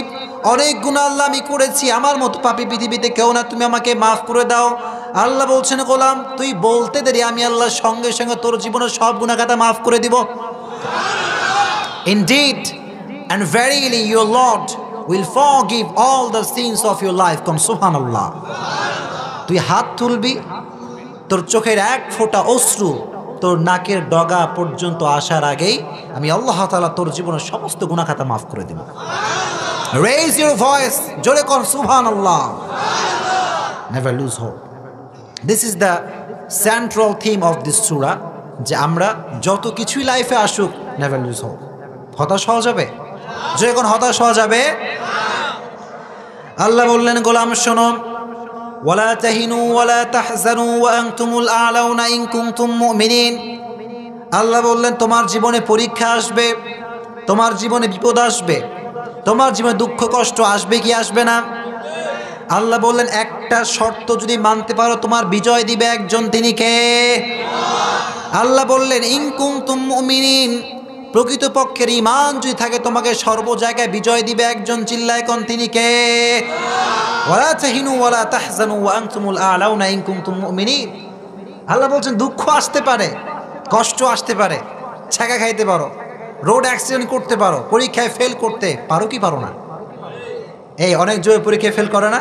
অনেক গুনাহ আল্লাহ আমি করেছি, আমার মতো পাপী পৃথিবীতে কেউ না, তুমি আমাকে মাফ করে দাও। আল্লাহ বলছেন গোলাম তুই বলতে দেরি, আমি আল্লাহ সঙ্গে সঙ্গে তোর জীবনের সব গুনাহ খাতা মাফ করে দিব। Indeed and verily your Lord will forgive all the sins of your life. Come subhanallah. তুই হাত তুলবি, তোর চোখের এক ফোঁটা অশ্রু তোর নাকের ডগা পর্যন্ত আসার আগেই আমি আল্লাহ তাআলা তোর জীবনের সমস্ত গুনাহ খাতা মাফ করে দেব। Raise your voice, জোরে কর সুবহানাল্লাহ। Never lose hope. This is the central theme of this surah, যে আমরা যত কিছুই লাইফে আসুক never lose hope. হতাশ হওয়া যাবে? যে কোন হতাশ হওয়া যাবে? আল্লাহ বললেন গোলাম শোনো, ওয়ালা তাহিনু ওয়ালা তাহজানু ওয়া আনতুমুল আ'লাউনা ইন কুনতুম মুমিনিন। আল্লাহ বললেন তোমার জীবনে পরীক্ষা আসবে, তোমার জীবনে বিপদ আসবে, তোমার জীবনে দুঃখ কষ্ট আসবে কি আসবে না? আল্লাহ বললেন একটা শর্ত যদি মানতে পারো তোমার বিজয় দিবে একজন, তিনি কে? আল্লাহ বললেন ইন কুনতুম মুমিনিন, প্রকৃতপক্ষের ঈমান যদি থাকে তোমাকে সর্ব জায়গায় বিজয় দিবে একজন, চিল্লায় কোন, তিনি কে? ওয়ালা তাহিনু ওয়ালা তাহজানু ওয়া আনতুমুল আ'লাউনা ইন কুনতুম মুমিনিন। আল্লাহ বলছেন দুঃখ আসতে পারে, কষ্ট আসতে পারে, ছ্যাঁকা খাইতে পারো, রোড অ্যাক্সিডেন্ট করতে পারো, পরীক্ষায় ফেল করতে পারো কি পারো না? এই অনেক জোরে পরীক্ষায় ফেল করে না,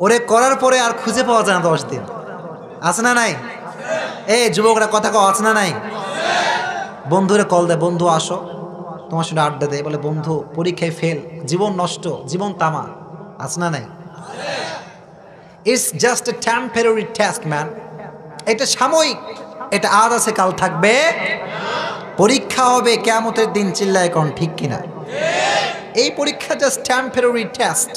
ওরে করার পরে আর খুঁজে পাওয়া যায় না 10 দিন, আছে না নাই? এই যুবকরা কথা কও, আছে না নাই? বন্ধুরে কল দেয়, বন্ধু আসো, তোমার সাথে আড্ডা দেয়, বলে বন্ধু পরীক্ষায় ফেল, জীবন নষ্ট, জীবন তামা, আছে না নাই? It's just a temporary test man, এটা সাময়িক, এটা আজ আছে কাল থাকবে, পরীক্ষা হবে কিয়ামতের দিন, চিল্লায় কোন ঠিক কিনা? এই পরীক্ষা জাস্ট টেম্পোরারি টেস্ট।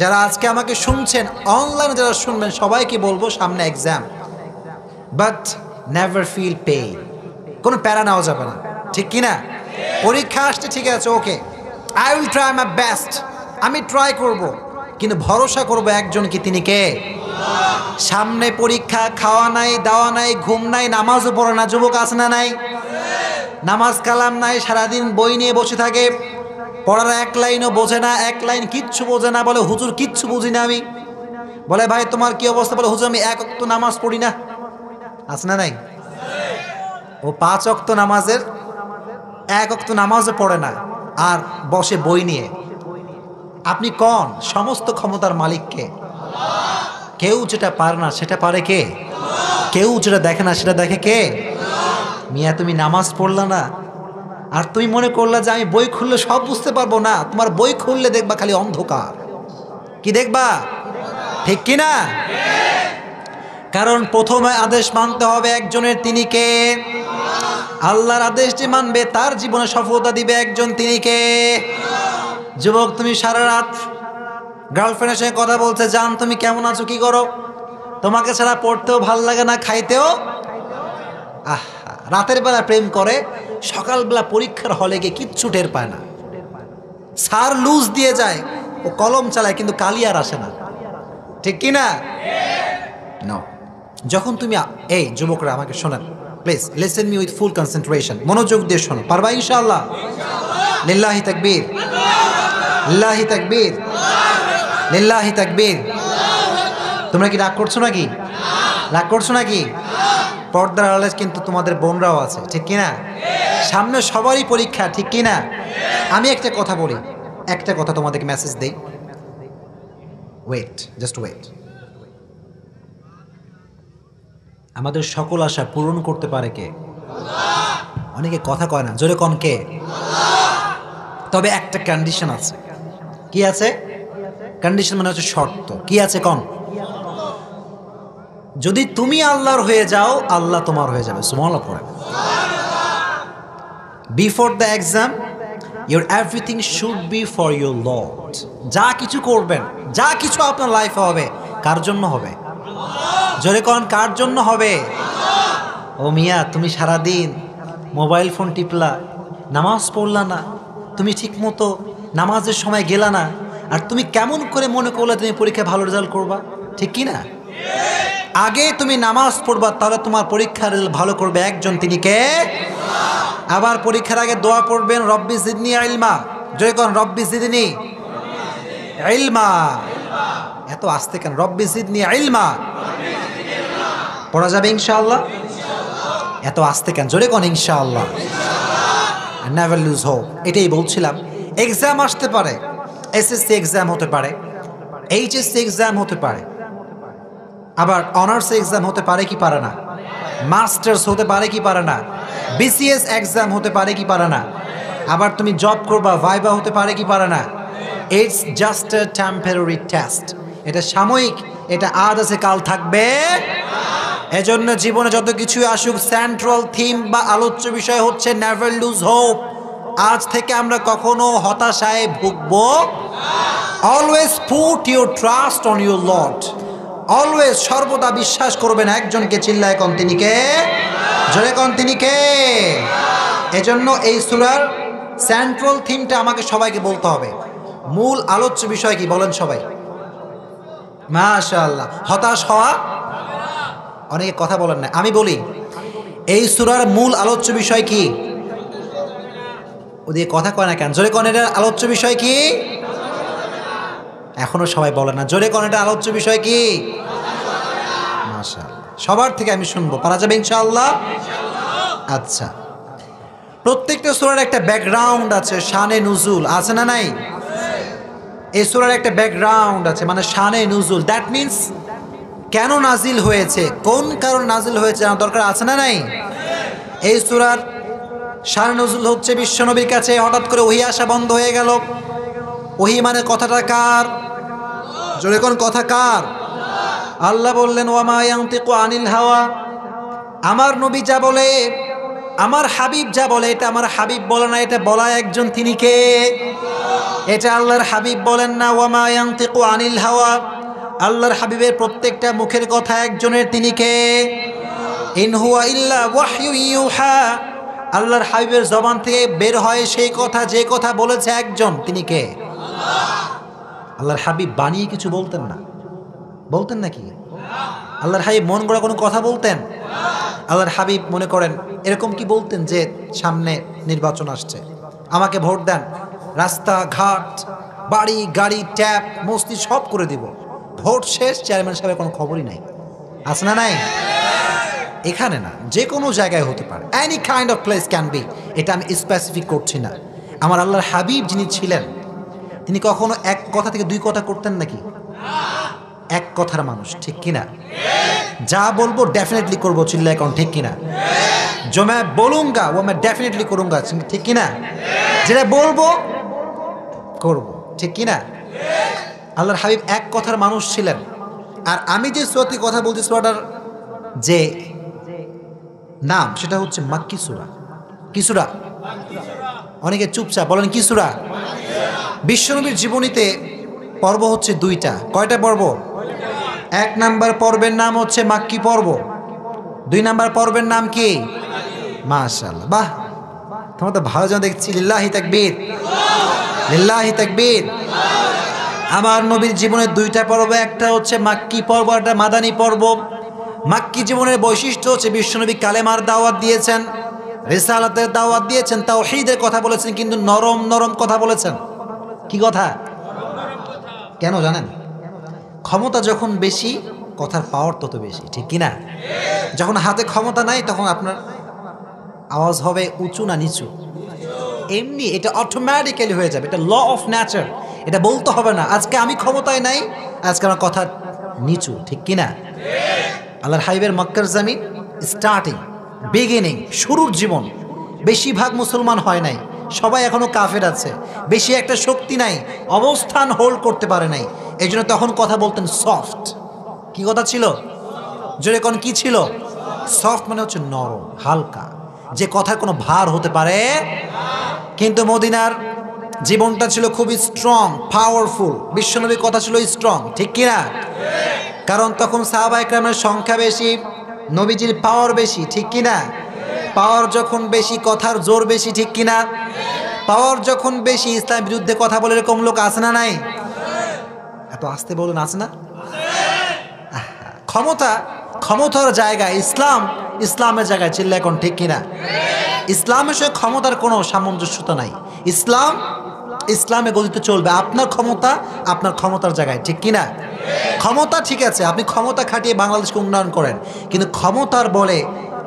যারা আজকে আমাকে শুনছেন, অনলাইনে যারা শুনবেন, সবাইকে বলবো সামনে exam, but never feel pain, কোনো প্যারা নেওয়া যাবে না, ঠিক কিনা? পরীক্ষা আসছে ঠিক আছে, okay, I will try my best, আমি ট্রাই করব, কিন্তু ভরসা করব একজন কি, তিনি কে? সামনে পরীক্ষা, খাওয়া নাই, দাওয়া নাই, ঘুম নাই, নামাজও পড়ে না, যুবক আছে না নাই? নামাজ কালাম নাই, সারাদিন বই নিয়ে বসে থাকে, পড়ার এক লাইনও বোঝে না, এক লাইন কিচ্ছু বোঝে না, বলে হুজুর কিচ্ছু বুঝি না আমি। বলে ভাই তোমার কি অবস্থা? বলে হুজুর আমি 1 ওয়াক্ত নামাজ পড়ি না, আছে না নাই? ও 5 ওয়াক্ত নামাজের 1 ওয়াক্ত নামাজও পড়ে না, আর বসে বই নিয়ে। আপনি কোন? সমস্ত ক্ষমতার মালিককে। কেউ যেটা পারে না সেটা পারে কে? কেউ যেটা দেখে না সেটা দেখে কে? মিয়া তুমি নামাজ পড়লা না, আর তুমি মনে করলা যে আমি বই খুললে সব বুঝতে পারবো না, তোমার বই খুললে দেখবা খালি অন্ধকার। কি দেখবা? ঠিক কিনা? কারণ প্রথমে আদেশ মানতে হবে একজনের, তিনি কে? আল্লাহর আদেশ যে মানবে তার জীবনে সফলতা দিবে একজন, তিনি কে? যুবক তুমি সারা রাত গার্লফ্রেন্ডের সঙ্গে কথা বলছে, জান তুমি কেমন আছো, কি করো, তোমাকে ছাড়া পড়তেও ভাল লাগে না, খাইতেও, রাতের বেলা প্রেম করে, সকালবেলা পরীক্ষার হলে গিয়ে কিচ্ছু টের পায় না, স্যার লুজ দিয়ে যায়, ও কলম চালায় কিন্তু কালি আর আসে না, ঠিক কিনা? নো। যখন তুমি, এই যুবকরা আমাকে শোনেন please, listen me with full concentration, মনোযোগ দিয়ে শোনো, পারবা ইনশাআল্লাহ? লিল্লাহি তাকবীর, লিল্লাহি তাকবীর, লিল্লাহি তাকবীর। তোমরা কি রাগ করছো নাকি? রাগ করছো নাকি? পর্দার আড়ালে কিন্তু তোমাদের বোনরাও আছে, ঠিক কিনা? সামনে সবারই পরীক্ষা, ঠিক কিনা? আমি একটা কথা বলি, একটা কথা তোমাদেরকে মেসেজ দেই, ওয়েট, জাস্ট ওয়েট। আমাদের সকল আশা পূরণ করতে পারে কে? অনেকে কথা কয় না, জোরে কন কে? তবে একটা কন্ডিশন আছে। কি আছে? কন্ডিশন মানে হচ্ছে শর্ত। কি আছে কন? যদি তুমি আল্লাহর হয়ে যাও, আল্লাহ তোমার হয়ে যাবে। সুবহানাল্লাহ পড়ে। Before the exam your everything should be for your Lord. যা কিছু করবেন, যা কিছু আপনার লাইফে হবে, কার জন্য হবে? জোরে কন, কার জন্য হবে? ও মিয়া তুমি সারাদিন মোবাইল ফোন টিপলা, নামাজ পড়লা না, তুমি ঠিক মতো নামাজের সময় গেলা না, আর তুমি কেমন করে মনে করলে তুমি পরীক্ষায় ভালো রেজাল্ট করবা? ঠিক কি না? আগে তুমি নামাজ পড়বা, তাহলে তোমার পরীক্ষার রেজাল্ট ভালো করবে একজন, তিনি কে? আবার পরীক্ষার আগে দোয়া পড়বেন, রব্বি জিদনি ইলমা। জয় কোন, রব্বি জিদনি ইলমা। এত আস্তে কেন? রব্বি জিদনি ইলমা পড়া যাবে ইনশাআল্লাহ। এত আস্তে কেন? জোরে কোন ইনশাআল্লাহ। Never lose hope. এটাই বলছিলাম, এক্সাম আসতে পারে, এসএসসি এক্সাম হতে পারে, এইচএসসি এক্সাম হতে পারে, আবার অনার্স এক্সাম হতে পারে কি পারে না, মাস্টার্স হতে পারে কি পারে না, বিসিএস এক্সাম হতে পারে কি পারে না, আবার তুমি জব করবা, ভাইবা হতে পারে কি পারে না। It's just a temporary test. এটা সাময়িক, এটা আজ আছে কাল থাকবে। এজন্য জীবনে যত কিছুই আসুক, সেন্ট্রাল থিম বা আলোচ্য বিষয় হচ্ছে নেভার লুজ হোপ। আজ থেকে আমরা কখনো হতাশায় ভুগবো। Always put your trust on your lord. Always, সর্বদা বিশ্বাস করবেন একজনকে। চিল্লায় কোন, তিনি কে? জোরে কোন, তিনি কে? এজন্য এই সূরার সেন্ট্রাল থিমটা আমাকে সবাইকে বলতে হবে। মূল আলোচ্য বিষয় কি বলেন সবাই? মাশাআল্লাহ। হতাশ হওয়া, অনেকে কথা বলেন না, আমি বলি এই সূরার মূল আলোচ্য বিষয় কি? ওদিকে কথা কয় না কেন? জোরে কোন, এটার আলোচ্য বিষয় কি? এখনো সবাই বলে না, জোরে কোন, এটার আলোচ্য বিষয় কি? মাশাআল্লাহ, সবার থেকে আমি শুনবো, পারা যাবে ইনশাআল্লাহ? আচ্ছা, প্রত্যেকটা সূরার একটা ব্যাকগ্রাউন্ড আছে, শানে নুজুল আছে না নাই? এই সূরার একটা ব্যাকগ্রাউন্ড আছে, মানে শানে নুজুল, দ্যাট মিন্স কেন নাজিল হয়েছে, কোন কারণে নাজিল হয়েছে জানা দরকার আছে না নাই? এই সূরার শানে নুজুল হচ্ছে বিশ্বনবীর কাছে হঠাৎ করে ওহী আসা বন্ধ হয়ে গেল। ওহী মানে কথাটা কার? জোরে কোন, কথা কার? আল্লাহ বললেন ওয়ামা ইয়ানতিকু আনিল হাওয়া, আমার নবী যা বলে, আমার হাবিব যা বলে, এটা আমার হাবিব বলে না, এটা বলা একজন, তিনি কে? এটা আল্লাহর হাবিব বলেন না। ওয়ামা ইয়ানতিকু আনিল হাওয়া, আল্লাহর হাবিবের প্রত্যেকটা মুখের কথা একজনের, তিনি কে? ইন হুয়া ইল্লা ওয়াহয়ু ইউহা, আল্লাহর হাবিবের জবান থেকে বের হয় সেই কথা, যে কথা বলেছে একজন, তিনি কে? আল্লাহর হাবিব বানিয়ে কিছু বলতেন না, বলতেন নাকি? আল্লাহর হাবিব মন গড়া কোনো কথা বলতেন? আল্লাহর হাবিব মনে করেন এরকম কি বলতেন যে সামনে নির্বাচন আসছে, আমাকে ভোট দেন, রাস্তাঘাট বাড়ি গাড়ি ট্যাপ মসজিদ সব করে দিব, ভোট শেষ, চেয়ারম্যান সাহেবের কোনো খবরই নাই, আছে না নাই? এখানে না, যে কোনো জায়গায় হতে পারে, any kind of place can be, এটা আমি স্পেসিফিক করছি না। আমার আল্লাহর হাবিব যিনি ছিলেন, তিনি কখনো এক কথা থেকে দুই কথা করতেন নাকি? এক কথার মানুষ, ঠিক কিনা? যা বলবো ডেফিনেটলি করবো, চিল্লায় কোন ঠিক কিনা? जो मैं बोलूंगा वो मैं डेफिनेटली करूंगा, ঠিক কিনা? যেটা বলবো করবো, ঠিক কিনা? আল্লাহর হাবিব এক কথার মানুষ ছিলেন। আর আমি যে সূরাটি কথা বলছি, সূরাটার যে নাম সেটা হচ্ছে মাক্কি সূরা। কি সূরা? অনেকে চুপচাপ বলেন কি সূরা? বিশ্বনবীর জীবনীতে পর্ব হচ্ছে দুইটা। কয়টা পর্ব? এক নাম্বার পর্বের নাম হচ্ছে মাক্কি পর্ব, দুই নাম্বার পর্বের নাম কি? মাশাআল্লাহ, বাহ, তোমরা তো ভালো জানো দেখছি, লিল্লাহি তাকবীর, লিল্লাহি তাকবীর। আমার নবীর জীবনের দুইটা পর্ব, একটা হচ্ছে মাক্কি পর্ব, একটা মাদানী পর্ব। মাক্কি জীবনের বৈশিষ্ট্য হচ্ছে বিশ্বনবী কালেমার দাওয়াত দিয়েছেন, রিসালাতের দাওয়াত দিয়েছেন, তাওহীদের কথা বলেছেন, কিন্তু নরম নরম কথা বলেছেন। কি কথা? কেন জানেন? ক্ষমতা যখন বেশি, কথার পাওয়ার তত বেশি, ঠিক কিনা? যখন হাতে ক্ষমতা নাই, তখন আপনার আওয়াজ হবে উঁচু না নিচু, এমনি এটা অটোমেটিক্যালি হয়ে যাবে, এটা ল অফ নেচার, এটা বলতে হবে না আজকে আমি ক্ষমতায় নাই, আজকে আমার কথা নিচু, ঠিক কিনা? আল্লাহর হাবিবের মক্কার জমিন স্টার্টিং, বিগিনিং, শুরুর জীবন, বেশিরভাগ মুসলমান হয় নাই, সবাই এখনো কাফের আছে, বেশি একটা শক্তি নাই, অবস্থান হোল্ড করতে পারে নাই, এই জন্য তখন কথা বলতেন সফট। কি কথা ছিল? জোরে কোন, কি ছিল? সফট মানে হচ্ছে নরম, হালকা, যে কথার কোনো ভার হতে পারে। কিন্তু মদিনার জীবনটা ছিল খুবই স্ট্রং, পাওয়ারফুল, বিশ্বনবীর কথা ছিল স্ট্রং, ঠিক কিনা? কারণ তখন সাহাবা ইকরামের সংখ্যা বেশি, নবীজির পাওয়ার বেশি, ঠিক কিনা? পাওয়ার যখন বেশি, কথার জোর বেশি, ঠিক কিনা? পাওয়ার যখন বেশি, ইসলামের বিরুদ্ধে কথা বলে এরকম লোক আছে না নাই? এত আসতে বলুন, আছে না? ক্ষমতা, ক্ষমতার জায়গায় ইসলাম, ইসলামের জায়গায়, চিল্লা এখন ঠিক কিনা? ইসলামের সঙ্গে ক্ষমতার কোনো সামঞ্জস্যতা নাই। ইসলাম, ইসলামে গতিতে চলবে, আপনার ক্ষমতা আপনার ক্ষমতার জায়গায়, ঠিক কিনা? ক্ষমতা ঠিক আছে, আপনি ক্ষমতা খাটিয়ে বাংলাদেশকে উন্নয়ন করেন, কিন্তু ক্ষমতার বলে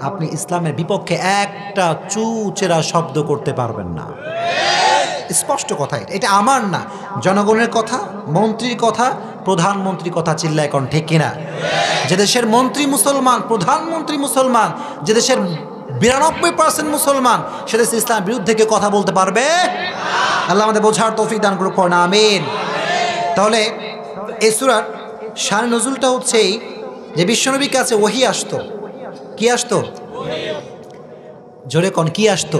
আপনি ইসলামের বিপক্ষে একটা চুচেরা শব্দ করতে পারবেন না। স্পষ্ট কথা, এটা আমার না, জনগণের কথা, মন্ত্রীর কথা, প্রধানমন্ত্রীর কথা, চিল্লা এখন ঠিক কিনা? যে দেশের মন্ত্রী মুসলমান, প্রধানমন্ত্রী মুসলমান, যে দেশের 92% মুসলমান, সে দেশে ইসলামের বিরুদ্ধে কেউ কথা বলতে পারবে? আল্লাহ আমাদের বোঝার তৌফিক দান করুক, পড়না আমিন। তাহলে এই সূরার শান নজুলটা হচ্ছে যে বিশ্বনবীর কাছে ওহী আসতো। কি আসতো? জোরে কোন, কি আসতো?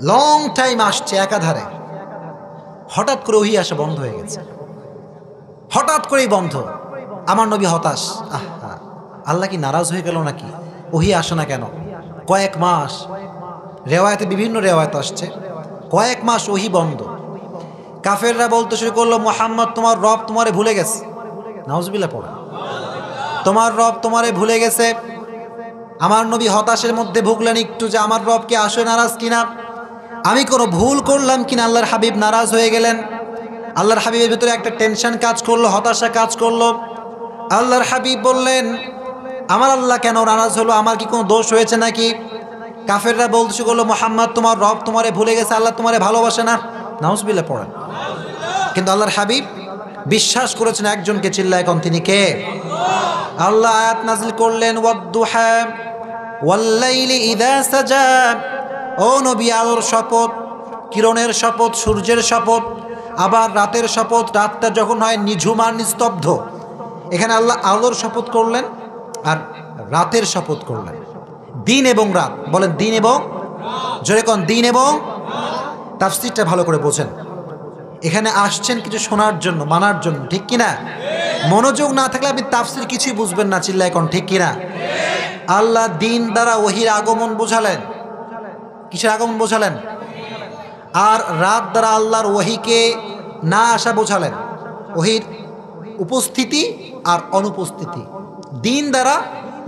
লং টাইম আসছে একাধারে, হঠাৎ করে ওহী আসা বন্ধ হয়ে গেছে, হঠাৎ করেই বন্ধ। আমার নবী হতাশ, আহা, আল্লাহ কি নারাজ হয়ে গেল নাকি? ওহী আসে না কেন? কয়েক মাস রেওয়ায়তে বিভিন্ন রেওয়ায়ত আসছে কয়েক মাস ওহী বন্ধ। কাফেররা বলতে শুরু করলো, মুহাম্মদ তোমার রব তোমারে ভুলে গেছে। নাউজুবিল্লাহ পড়া, তোমার রব তোমারে ভুলে গেছে। আমার নবী হতাশের মধ্যে ভুগলেন একটু যে আমার রব কি আসলে নারাজ কিনা, আমি কোনো ভুল করলাম কিনা, আল্লাহর হাবিব নারাজ হয়ে গেলেন। আল্লাহর হাবিবের ভিতরে একটা টেনশন কাজ করলো, হতাশা কাজ করলো। আল্লাহর হাবিব বললেন, আমার আল্লাহ কেন নারাজ হলো, আমার কি কোনো দোষ হয়েছে নাকি? কাফেররা বলতে শুরু করলো, মুহাম্মদ তোমার রব তোমারে ভুলে গেছে, আল্লাহ তোমারে ভালোবাসে না। নাউজুবিল্লাহ পড়েন। কিন্তু আল্লাহর হাবিব বিশ্বাস করেছেন একজনকে, চিল্লায় এখন তিনি কে? আল্লাহ আয়াত নাযিল করলেন, ওয়াদ-দুহা ওয়াল-লাইলি ইযা সাজা। ও নবী, আলোর শপথ, কিরণের শপথ, সূর্যের শপথ, আবার রাতের শপথ, রাতটা যখন হয় নিঝুম আর নিস্তব্ধ। এখানে আল্লাহ আলোর শপথ করলেন আর রাতের শপথ করলেন। দিন এবং রাত, বলেন দিন এবং, জোরে কোন দিন এবং। তাফসীরটা ভালো করে বোঝেন। এখানে আসছেন কিছু শোনার জন্য, মানার জন্য, ঠিক কিনা? মনোযোগ না থাকলে আপনি তাফসীর কিছুই বুঝবেন না, চিল্লায় কোন ঠিক কিনা? আল্লাহ দিন দ্বারা ওহীর আগমন বোঝালেন। কিসের আগমন বোঝালেন? আর রাত দ্বারা আল্লাহর ওহীকে না আসা বোঝালেন, ওহীর উপস্থিতি আর অনুপস্থিতি। দিন দ্বারা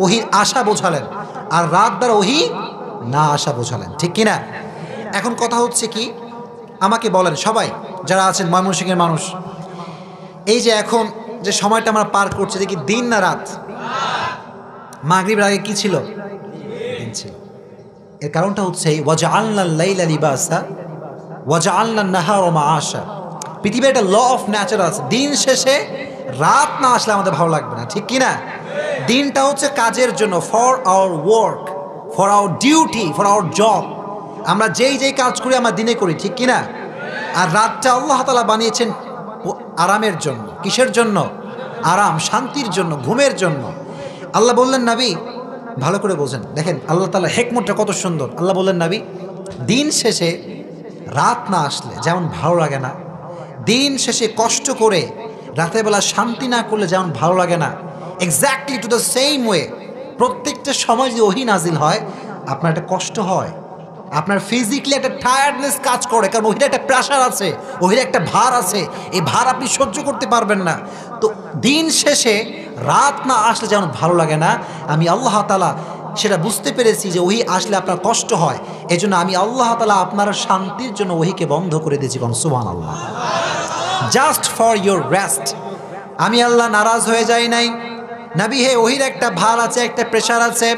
ওহীর আসা বোঝালেন, আর রাত দ্বারা ওহী না আসা বোঝালেন, ঠিক কিনা? এখন কথা হচ্ছে কি, আমাকে বলেন সবাই যারা আছেন ময়মনসিংহের মানুষ, এই যে এখন যে সময়টা আমরা পার করছি, দেখি দিন না রাত? মাগরিবের আগে কি ছিল? দিন ছিল। এর কারণটা হচ্ছে ওয়াজআলনাল লাইলা লিবাসা ওয়াজআলনান নাহারা মাআশা। পৃথিবীর একটা ল অফ নেচার আছে, দিন শেষে রাত না আসলে আমাদের ভালো লাগবে না, ঠিক কিনা? দিনটা হচ্ছে কাজের জন্য, for our work, for our duty, for our job. আমরা যেই যেই কাজ করি আমরা দিনে করি, ঠিক কিনা? আর রাতটা আল্লাহ তাআলা বানিয়েছেন আরামের জন্য। কিসের জন্য? আরাম, শান্তির জন্য, ঘুমের জন্য। আল্লাহ বললেন, নবী ভালো করে বোঝেন, দেখেন আল্লাহ তাআলা হিকমতটা কত সুন্দর। আল্লাহ বললেন, নবী দিন শেষে রাত না আসলে যেমন ভালো লাগে না, দিন শেষে কষ্ট করে রাতের বেলা শান্তি না করলে যেমন ভালো লাগে না, exactly to the same way প্রত্যেকটা সময় যদি ওহী নাজিল হয় আপনার একটা কষ্ট হয়, আপনার ফিজিক্যালি একটা টায়ার্ডনেস কাজ করে, কারণ ওহির একটা প্রেশার আছে, ওহির একটা ভার আছে, এই ভার আপনি সহ্য করতে পারবেন না। তো দিন শেষে রাত না আসলে যেমন ভালো লাগে না, আমি আল্লাহ তাআলা সেটা বুঝতে পেরেছি যে ওহি আসলে আপনার কষ্ট হয়, এজন্য আমি আল্লাহ তাআলা আপনার শান্তির জন্য ওহিকে বন্ধ করে দিয়েছি। কোন সুবহানাল্লাহ। Just for your rest. আমি আল্লাহ নারাজ হয়ে যাই নাই। নবী হে, ওহির একটা ভার আছে, একটা প্রেশার আছে,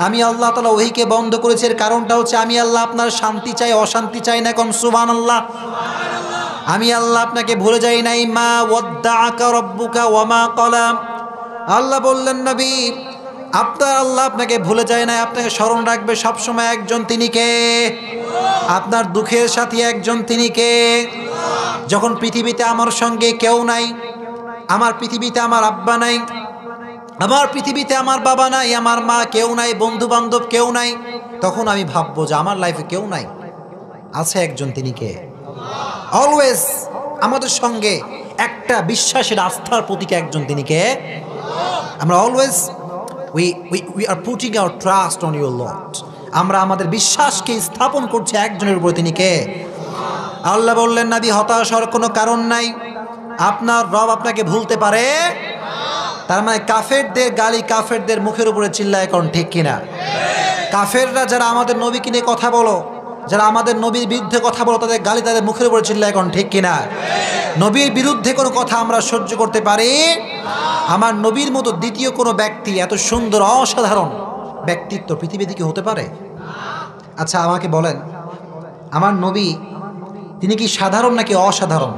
আমি আল্লাহ তাআলা ওহিকে বন্ধ করেছি। এর কারণটা হচ্ছে আমি আল্লাহ আপনার শান্তি চাই, অশান্তি চাই না। কোন সুবহানাল্লাহ। আমি আল্লাহ আপনাকে ভুলে যাই নাই। মা ওয়াদ্দাআকা রাব্বুকা ওয়া মা ক্বালা। আল্লাহ বললেন, নবী আপনার আল্লাহ আপনাকে ভুলে যায় না, আপনাকে স্মরণ রাখবে সবসময় একজন, তিনি কে? আপনার দুঃখের সাথী একজন, তিনি কে? যখন পৃথিবীতে আমার সঙ্গে কেউ নাই, আমার পৃথিবীতে আমার আব্বা নাই, আমার পৃথিবীতে আমার বাবা নাই, আমার মা কেউ নাই, বন্ধু বান্ধব কেউ নাই, তখন আমি ভাববো যে আমার লাইফে কেউ নাই, আছে একজন, তিনি কে? অলওয়েজ আমাদের সঙ্গে একটা বিশ্বাসের আস্থার প্রতীক একজন, তিনি কে? আমরা always we are putting our trust on your Lord. আমরা আমাদের বিশ্বাসকে স্থাপন করছি একজনের উপর, তিনি কে? আল্লাহ বললেন, নবী হতাশ হওয়ার কোনো কারণ নাই, আপনার রব আপনাকে ভুলতে পারে। তার মানে কাফেরদের গালি কাফেরদের মুখের উপরে চিল্লায়, কোন ঠিক কিনা? কাফেররা যারা আমাদের নবীকে নিয়ে কথা বলো, যারা আমাদের নবীর বিরুদ্ধে কথা বলো, তাদের গালি তাদের মুখের উপরে চিল্লায়, কোন ঠিক কিনা? নবীর বিরুদ্ধে কোনো কথা আমরা সহ্য করতে পারি? আমার নবীর মতো দ্বিতীয় কোনো ব্যক্তি এত সুন্দর অসাধারণ ব্যক্তিত্ব পৃথিবীতে কি হতে পারে? আচ্ছা আমাকে বলেন, আমার নবী তিনি কি সাধারণ নাকি অসাধারণ?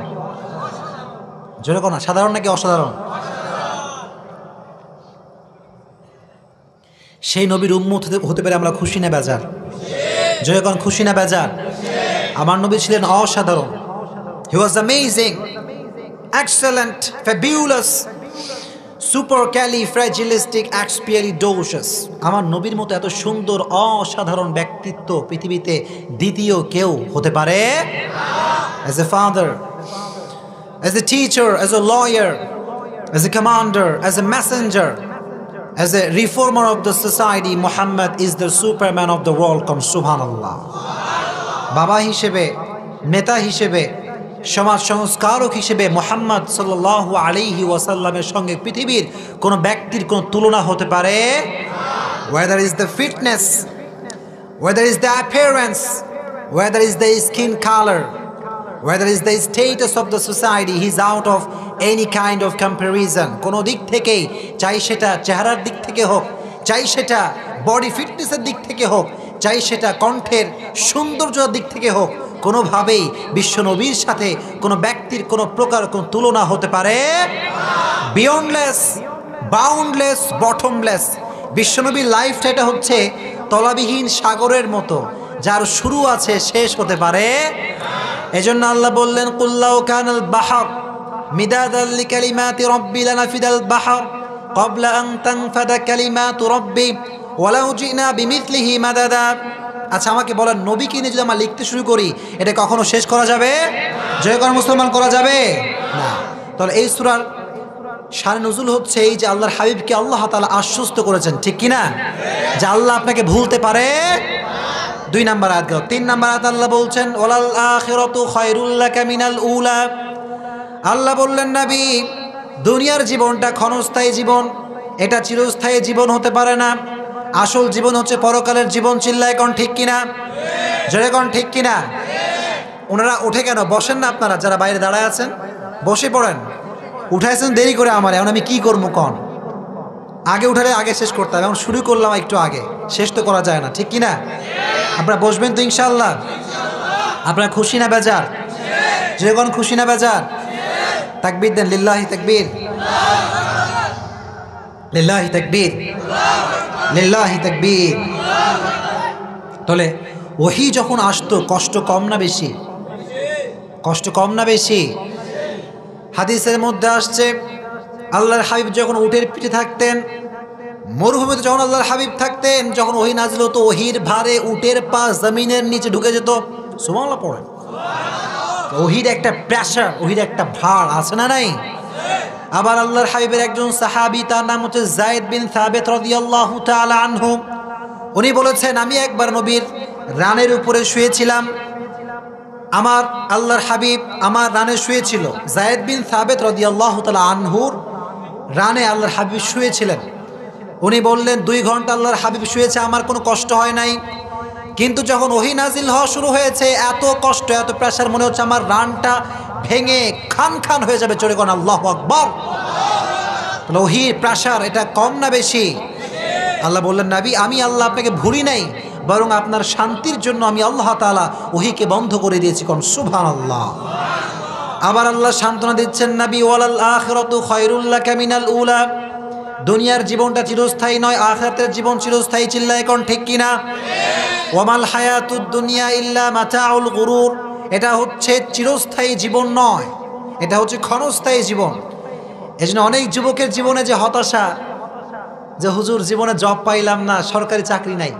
জোরে কোন, সাধারণ নাকি অসাধারণ? সেই নবীর উম্মত হতে পারে আমরা খুশি না বেজার? জোরে কোন, খুশি না বেজার? আমার নবী ছিলেন অসাধারণ। He was amazing, excellent, fabulous, supercalifragilisticexpialidocious. আমার নবীর মতো এত সুন্দর অসাধারণ ব্যক্তিত্ব পৃথিবীতে দ্বিতীয় কেউ হতে পারে? As a father, as a teacher, as a lawyer, as a commander, as a messenger, As a reformer of the society, Muhammad is the superman of the world. Come Subhanallah. বাবা হিসেবে, নেতা হিসেবে, সমাজ সংস্কারক হিসেবে মুহাম্মদ সাল্লাল্লাহু আলাইহি ওয়াসাল্লামের সঙ্গে পৃথিবীর কোনো ব্যক্তির কোনো তুলনা হতে পারে? Whether is the fitness, whether is the appearance, whether is the skin color, whether is the status of the society, he is out of any kind of comparison. কোনো দিক থেকেই, চাই সেটা চেহারার দিক থেকে হোক, চাই সেটা বডি ফিটনেসের দিক থেকে হোক, চাই সেটা কণ্ঠের সৌন্দর্যের দিক থেকে হোক, কোনোভাবেই বিশ্বনবীর সাথে কোনো ব্যক্তির কোনো প্রকার কোনো তুলনা হতে পারে? Beyondless, boundless, bottomless. বিশ্বনবীর লাইফটা এটা হচ্ছে তলাবিহীন সাগরের মতো, যার শুরু আছে শেষ হতে পারে। এজন্য আল্লাহ বললেন, কুল্লাউ কানাল বাহর মিদাদাল লিকালিমাতি রাব্বি লানাফিদাল বাহর ক্বাবলা আন তানফাদা কালিমাতু রাব্বি ওয়ালাউ জিনা বিমিথলিহি মাদাদা। আচ্ছা আমাকে বলেন, নবীকে নিয়ে যদি আমরা লিখতে শুরু করি, এটা কখনো শেষ করা যাবে? জয়কর মুসলমান করা যাবে না। তাহলে এই সূরার শানে নুজুল হচ্ছে এই যে আল্লাহর হাবিবকে আল্লাহ তাআলা আশ্বস্ত করেছেন, ঠিক কিনা, যে আল্লাহ আপনাকে ভুলতে পারে। 2 নম্বর আয়াত গেল। 3 নম্বর আয়াত আল্লাহ বলছেন, ওয়ালাল আখিরাতু খায়রুল লাকা মিনাল উলা। আল্লাহ বললেন, নবী দুনিয়ার জীবনটা ক্ষণস্থায়ী জীবন, এটা চিরস্থায়ী জীবন হতে পারে না। আসল জীবন হচ্ছে পরকালের জীবন। চিল্লায় কোন ঠিক কিনা, জোরে কোন ঠিক কিনা। ওনারা উঠে কেন বসেন না? আপনারা যারা বাইরে দাঁড়ায় আছেন বসে পড়েন। উঠাইছেন দেরি করে আমার, এখন আমি কি করবো কন? আগে উঠালে আগে শেষ করতে হবে, এখন শুরু করলাম একটু আগে, শেষ তো করা যায় না, ঠিক কিনা। আপনারা বসবেন তো ইনশাআল্লাহ? আপনারা খুশি না বেজার? যখন খুশি না বেজার? তাকবীর দেন, লিল্লাহি তাকবীর, লিল্লাহি তাকবীর, লিল্লাহি তাকবীর। তাহলে ওহী যখন আসতো, কষ্ট কম না বেশি? কষ্ট কম না বেশি? হাদিসের মধ্যে আসছে, আল্লাহর হাবিব যখন উটের পিঠে থাকতেন, মরুভূমিতে যখন আল্লাহর হাবিব থাকতেন, যখন ওহী নাজিল হতো, ওহীর ভারে উটের পা জমিনের নিচে ঢুকে যেত। সুবহানাল্লাহ পড়েন। ওহীর একটা প্রেসার, ওহীর একটা ভার আছে না নাই? আবার আল্লাহর হাবিবের একজন সাহাবী, তার নাম হচ্ছে যায়েদ বিন সাবিত রাদিয়াল্লাহু তাআলা আনহু, উনি বলেছেন, আমি একবার নবীর রানের উপরে শুয়েছিলাম, আমার আল্লাহর হাবিব আমার রানে শুয়েছিল। যায়েদ বিন সাবিত রাদিয়াল্লাহু তাআলা আনহুর রানে আল্লাহর হাবিব শুয়েছিলেন। উনি বললেন, 2 ঘন্টা আল্লাহর হাবিব শুয়েছে, আমার কোনো কষ্ট হয় নাই, কিন্তু যখন ওহী নাজিল হওয়া শুরু হয়েছে, এত কষ্ট, এত প্রেসার, মনে হচ্ছে আমার রানটা ভেঙে খান খান হয়ে যাবে। চলে কোন আল্লাহু আকবার। ওহীর প্রেসার এটা কম না বেশি? আল্লাহ বললেন, নবী আমি আল্লাহ আপনাকে ভুলি নাই, বরং আপনার শান্তির জন্য আমি আল্লাহ তাআলা ওহীকে বন্ধ করে দিয়েছি। কোন সুবহানাল্লাহ। আবার আল্লাহ সান্ত্বনা দিচ্ছেন, নবী ওয়ালাল আখিরাতু খায়রুল লাকা মিনাল উলা। দুনিয়ার জীবনটা চিরস্থায়ী নয়, আখিরাতের জীবন চিরস্থায়ী। চিল্লায় কোন ঠিক কিনা। ওয়ামাল হায়াতুদ দুনিয়া ইল্লা মাতাউল গুরুর। এটা হচ্ছে চিরস্থায়ী জীবন নয়, এটা হচ্ছে ক্ষণস্থায়ী জীবন। এজন্য অনেক যুবকের জীবনে যে হতাশা, যে হুজুর জীবনে জব পাইলাম না, সরকারি চাকরি নাই,